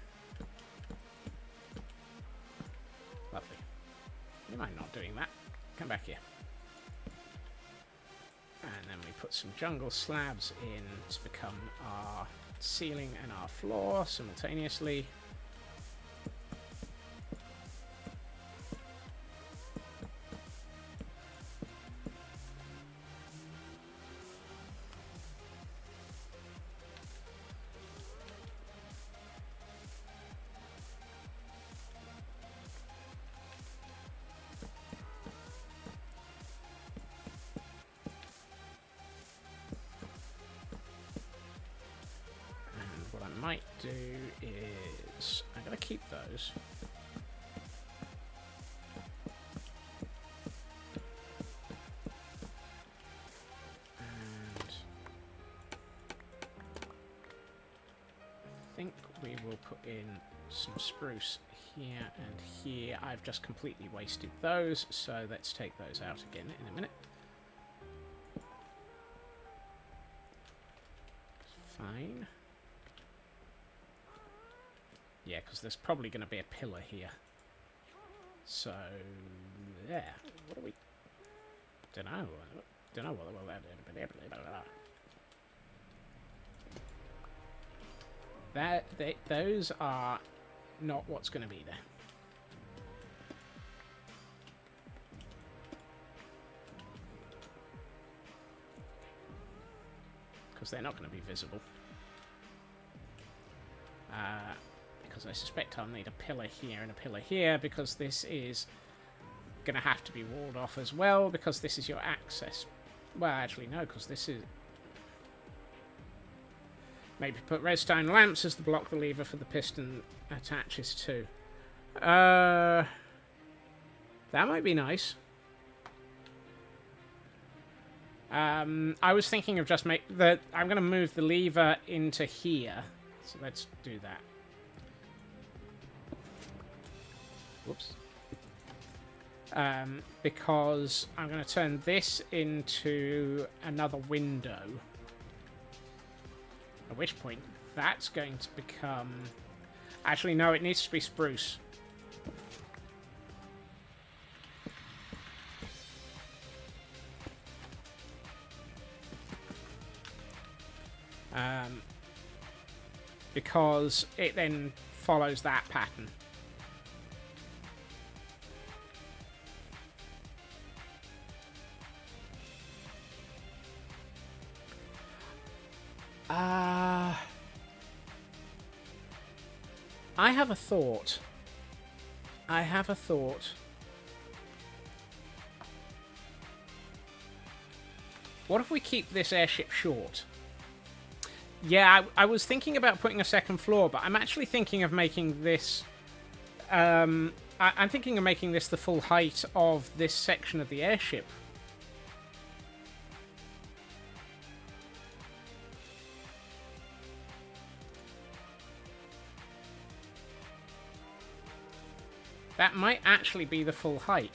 A: Lovely. You mind not doing that? Come back here. And then we put some jungle slabs in to become our ceiling and our floor simultaneously. Might do is I'm gonna keep those. And I think we will put in some spruce here and here. I've just completely wasted those, so let's take those out again in a minute. Fine. Yeah, because there's probably going to be a pillar here. So, yeah. What do we... Don't know. Don't know what... Those are not what's going to be there. Because they're not going to be visible. Because I suspect I'll need a pillar here and a pillar here, because this is going to have to be walled off as well, because this is your access. Well, actually, no, because this is... Maybe put redstone lamps as the block reliever for the piston attaches to. That might be nice. I was thinking of just I'm going to move the lever into here. So let's do that. Whoops. Because I'm going to turn this into another window. At which point, that's going to become... Actually, no, it needs to be spruce. Because it then follows that pattern. I have a thought. What if we keep this airship short? Yeah, I was thinking about putting a second floor, but I'm actually thinking of making this... I'm thinking of making this the full height of this section of the airship. That might actually be the full height.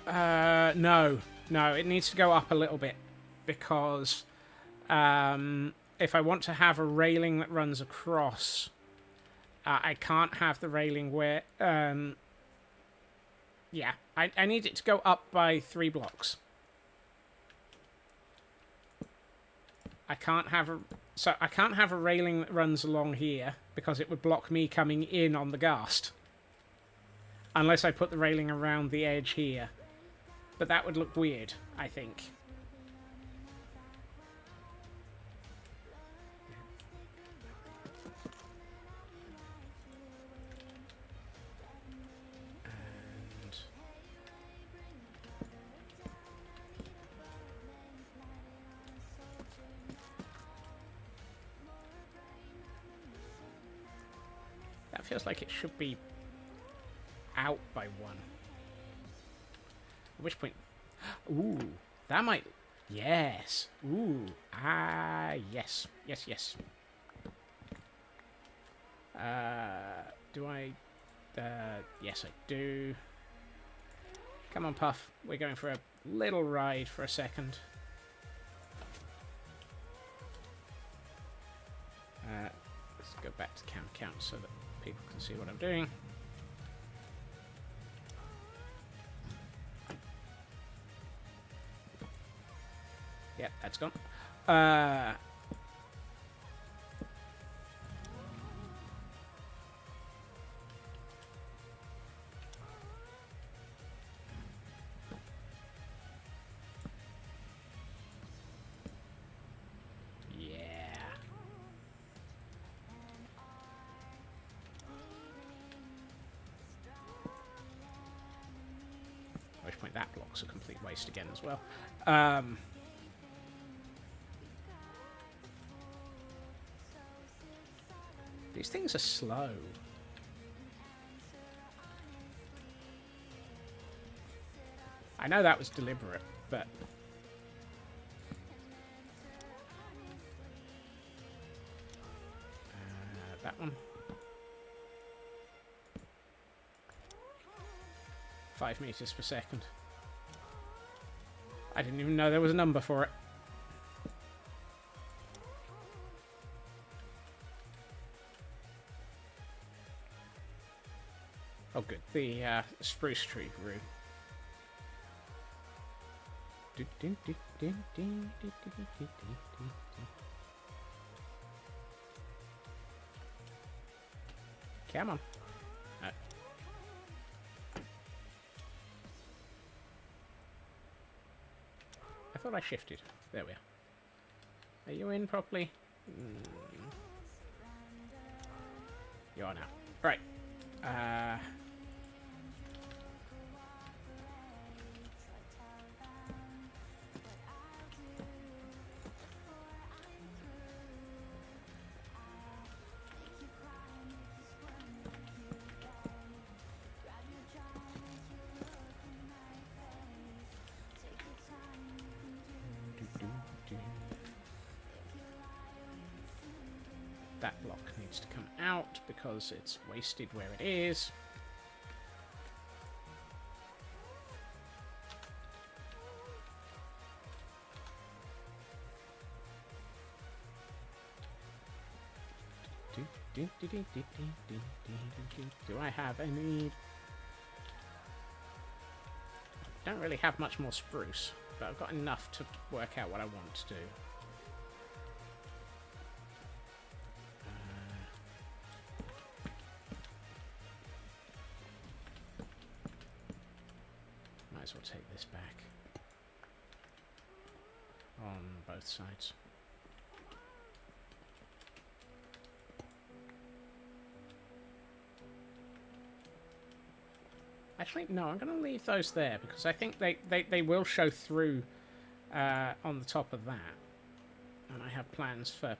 A: No. No, it needs to go up a little bit. Because if I want to have a railing that runs across, I can't have the railing where... yeah, I need it to go up by 3 blocks. I can't have a... So I can't have a railing that runs along here, because it would block me coming in on the Ghast. Unless I put the railing around the edge here. But that would look weird, I think. And... that feels like it should be out by 1. At which point... Ooh, that might... Yes. Ooh. Yes. Yes, yes. Do I... yes, I do. Come on, Puff. We're going for a little ride for a second. Let's go back to count so that people can see what I'm doing. Yep, that's gone. Yeah. At which point that block's a complete waste again as well. These things are slow. I know that was deliberate, but... that one. 5 meters per second. I didn't even know there was a number for it. Oh, good. The spruce tree grew. Come on. I thought I shifted. There we are. Are you in properly? You are now. Right. That block needs to come out because it's wasted where it is. Do I have any? I don't really have much more spruce, but I've got enough to work out what I want to do. Might as well take this back on both sides. Actually, no, I'm going to leave those there because I think they will show through on the top of that. And I have plans for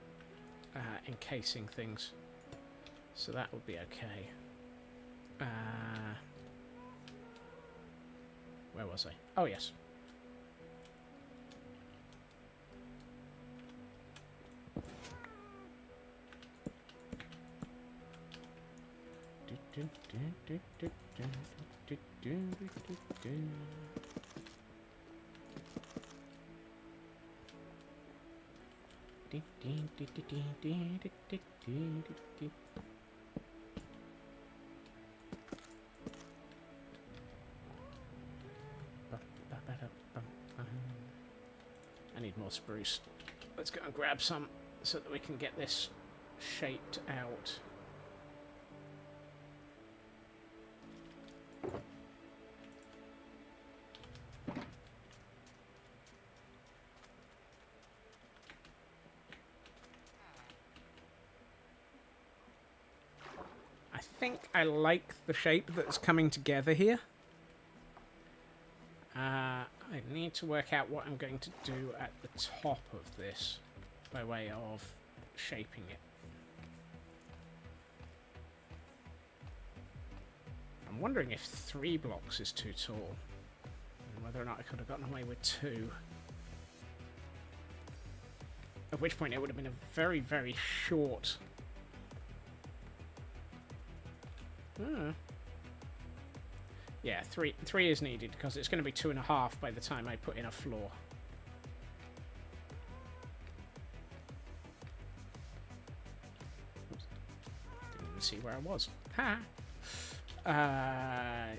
A: encasing things. So that will be okay. Where was I? Oh, yes. I need more spruce. Let's go and grab some so that we can get this shaped out. I think I like the shape that's coming together here. I need to work out what I'm going to do at the top of this by way of shaping it. I'm wondering if 3 blocks is too tall, and whether or not I could have gotten away with 2. At which point it would have been a very, very short... Yeah, three is needed because it's going to be 2.5 by the time I put in a floor. Oops. Didn't even see where I was. Ha! Yeah.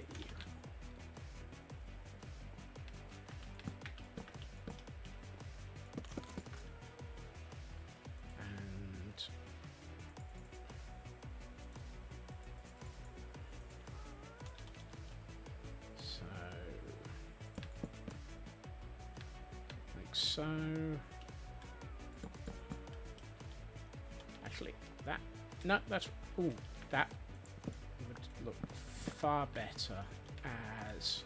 A: So, actually, that, no, that's, ooh, that would look far better as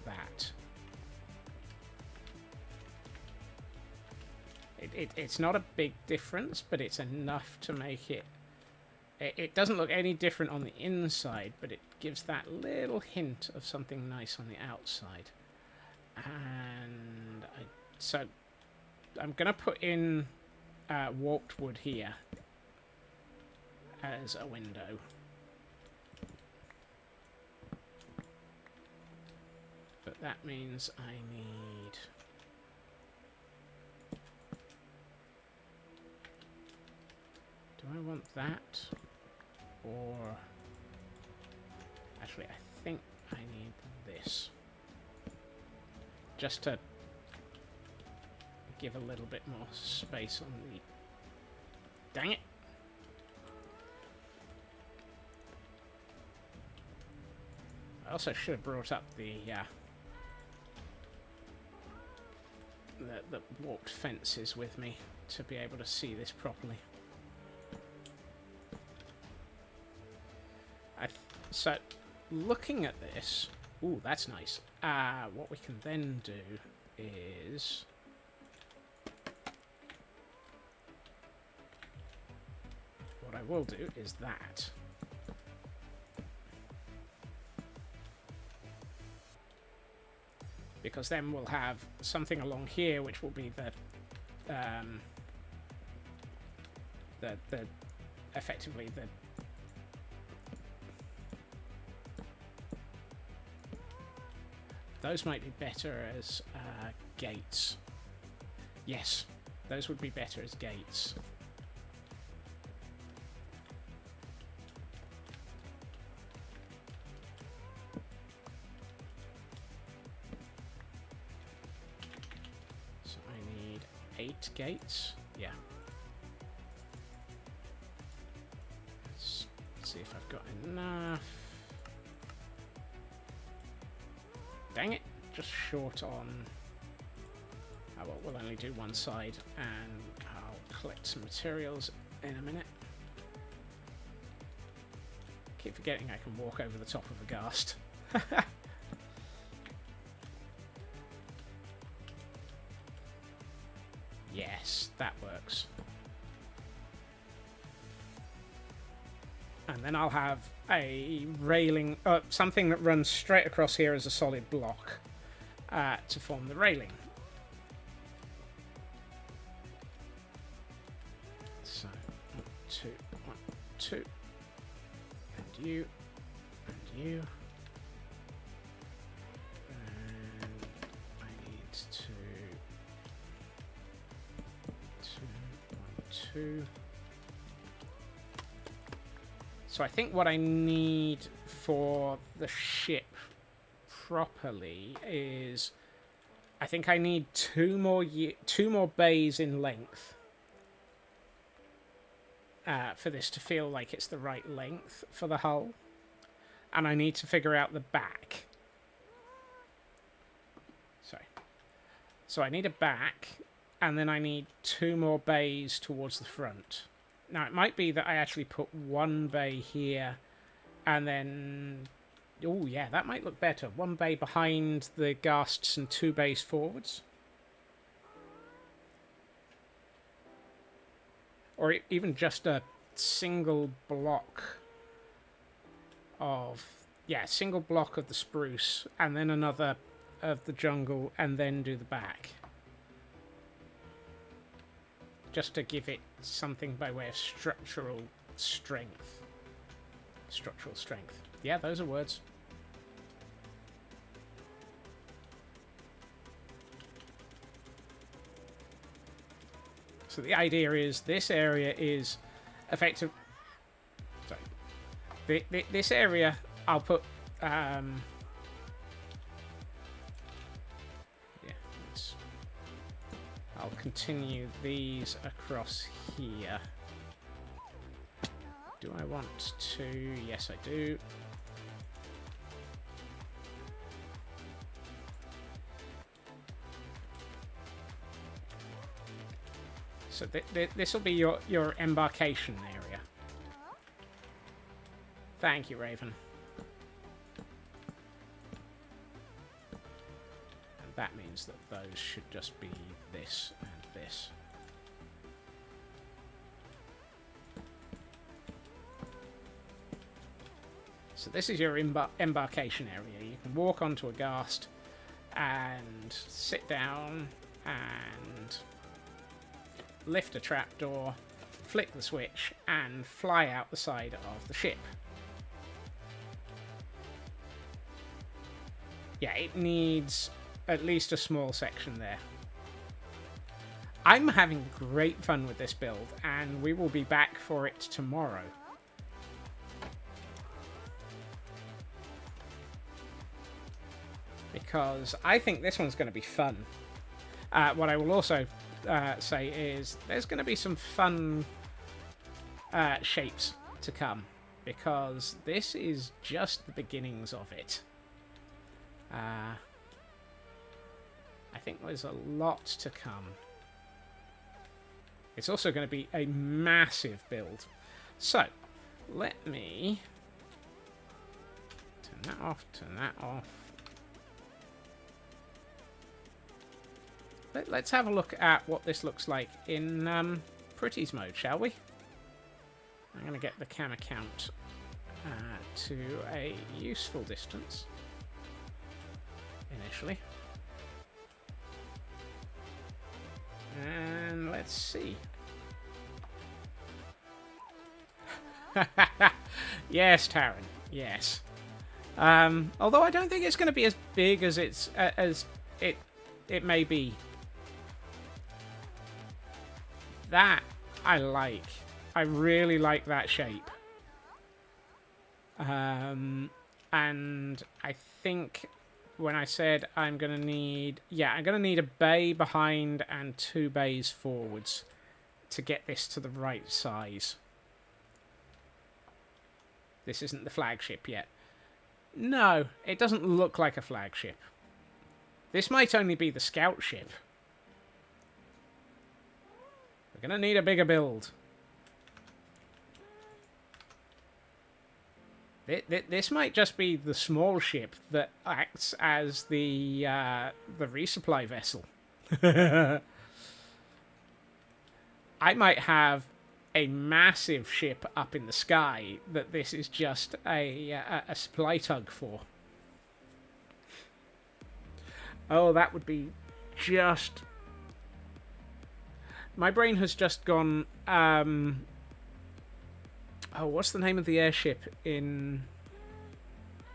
A: that. It's not a big difference, but it's enough to make it. It doesn't look any different on the inside, but it gives that little hint of something nice on the outside. And so I'm going to put in warped wood here as a window. But that means I need... Do I want that? Or... Actually, I think I need this. Just to give a little bit more space on the... Dang it! I also should have brought up the warped fences with me to be able to see this properly. So, looking at this... Ooh, that's nice. What we can then do is... What I will do is that. Because then we'll have something along here which will be the effectively the those might be better as gates. Yes, those would be better as gates. So I need 8 gates. Yeah. Let's see if I've got enough. Dang it, just short on... Oh, well, we'll only do one side, and I'll collect some materials in a minute. Keep forgetting I can walk over the top of a ghast. Yes, that works. And then I'll have a railing, something that runs straight across here as a solid block to form the railing. So, 1, 2, 1, 2. And you. And you. And I need to... 2, 1, 2. So I think what I need for the ship properly is... I think I need two more bays in length for this to feel like it's the right length for the hull. And I need to figure out the back. Sorry. So I need a back, and then I need 2 more bays towards the front. Now, it might be that I actually put 1 bay here, and then... Oh, yeah, that might look better. 1 bay behind the ghasts and 2 bays forwards. Or even just a single block of... Yeah, single block of the spruce, and then another of the jungle, and then do the back. Just to give it something by way of structural strength. Structural strength. Yeah, those are words. So the idea is this area is effective. Sorry. This area I'll put... yeah, I'll continue these across here. Do I want to? Yes, I do. So this will be your embarkation area. Thank you, Raven. And that means that those should just be this and this. So this is your embarkation area. You can walk onto a ghast, and sit down and lift a trapdoor, flick the switch, and fly out the side of the ship. Yeah, it needs at least a small section there. I'm having great fun with this build, and we will be back for it tomorrow. Because I think this one's going to be fun. What I will also say is there's going to be some fun shapes to come, because this is just the beginnings of it. I think there's a lot to come. It's also going to be a massive build. So, let me turn that off, turn that off. Let's have a look at what this looks like in Pretties mode, shall we? I'm going to get the camera count to a useful distance initially. And let's see. Yes, Taryn. Yes. Although I don't think it's going to be as big as it may be. That I like. I really like that shape. And I think when I said I'm going to need... Yeah, I'm going to need a bay behind and 2 bays forwards to get this to the right size. This isn't the flagship yet. No, it doesn't look like a flagship. This might only be the scout ship. We're going to need a bigger build. This might just be the small ship that acts as the resupply vessel. I might have a massive ship up in the sky that this is just a supply tug for. Oh, that would be just... My brain has just gone... Oh, what's the name of the airship in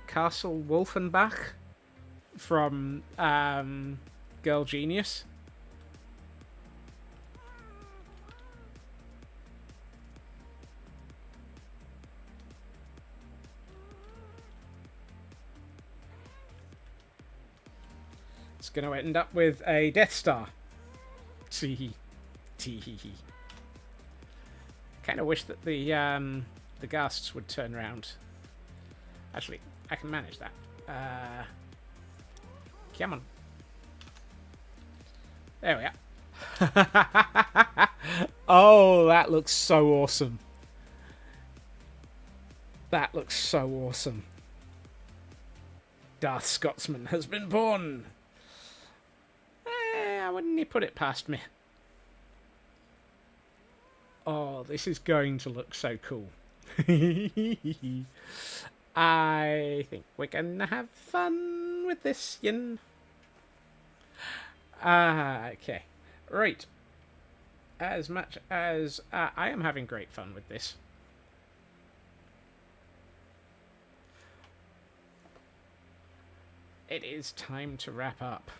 A: Castle Wolfenbach from Girl Genius? It's going to end up with a Death Star. Tee hee hee. Kind of wish that the Ghasts would turn around. Actually, I can manage that. Come on. There we are. Oh, that looks so awesome. That looks so awesome. Darth Scotsman has been born. Wouldn't you put it past me? Oh, this is going to look so cool. I think we're going to have fun with this, yin. Okay. Right. As much as I am having great fun with this. It is time to wrap up.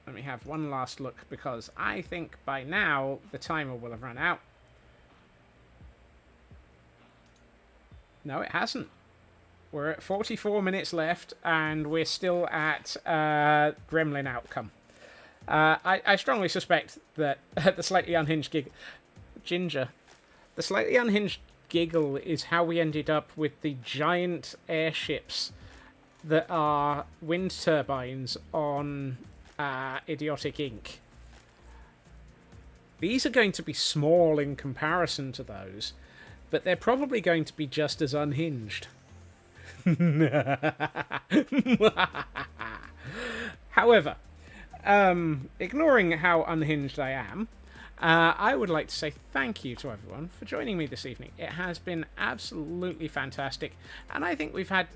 A: Let me have one last look, because I think by now the timer will have run out. No, it hasn't. We're at 44 minutes left, and we're still at Gremlin outcome. I strongly suspect that the slightly unhinged Ginger, the slightly unhinged giggle is how we ended up with the giant airships that are wind turbines on Idiotic Inc. These are going to be small in comparison to those, but they're probably going to be just as unhinged. However, ignoring how unhinged I am, I would like to say thank you to everyone for joining me this evening. It has been absolutely fantastic, and I think we've had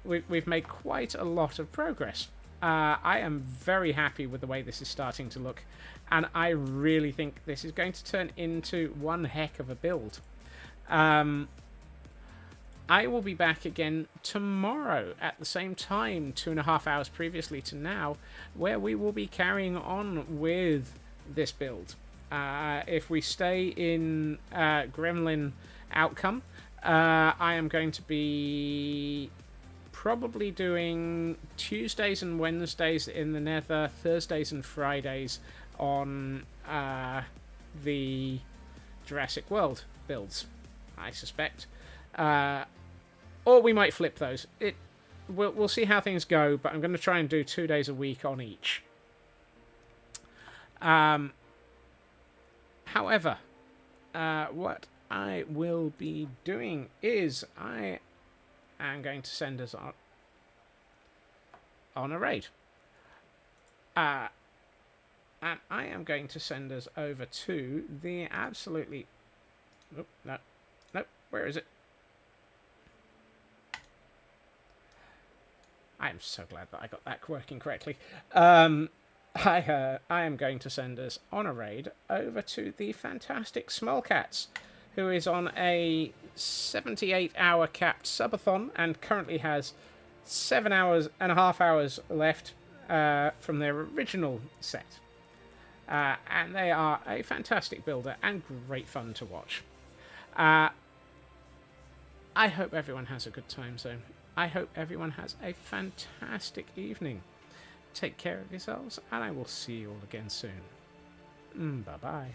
A: we've made quite a lot of progress. I am very happy with the way this is starting to look, and I really think this is going to turn into one heck of a build. I will be back again tomorrow at the same time, 2.5 hours previously to now, where we will be carrying on with this build. If we stay in Gremlin Outcome, I am going to be probably doing Tuesdays and Wednesdays in the Nether, Thursdays and Fridays on the Jurassic World builds, I suspect. Or we might flip those. We'll see how things go, but I'm going to try and do 2 days a week on each. However, what I will be doing is I am going to send us on a raid. And I am going to send us over to the absolutely... Oh, no, where is it? I am so glad that I got that working correctly. I am going to send us on a raid over to the fantastic Smallcats, who is on a 78-hour capped subathon and currently has 7.5 hours left from their original set. And they are a fantastic builder and great fun to watch. I hope everyone has a good time zone. I hope everyone has a fantastic evening. Take care of yourselves, and I will see you all again soon. Bye-bye.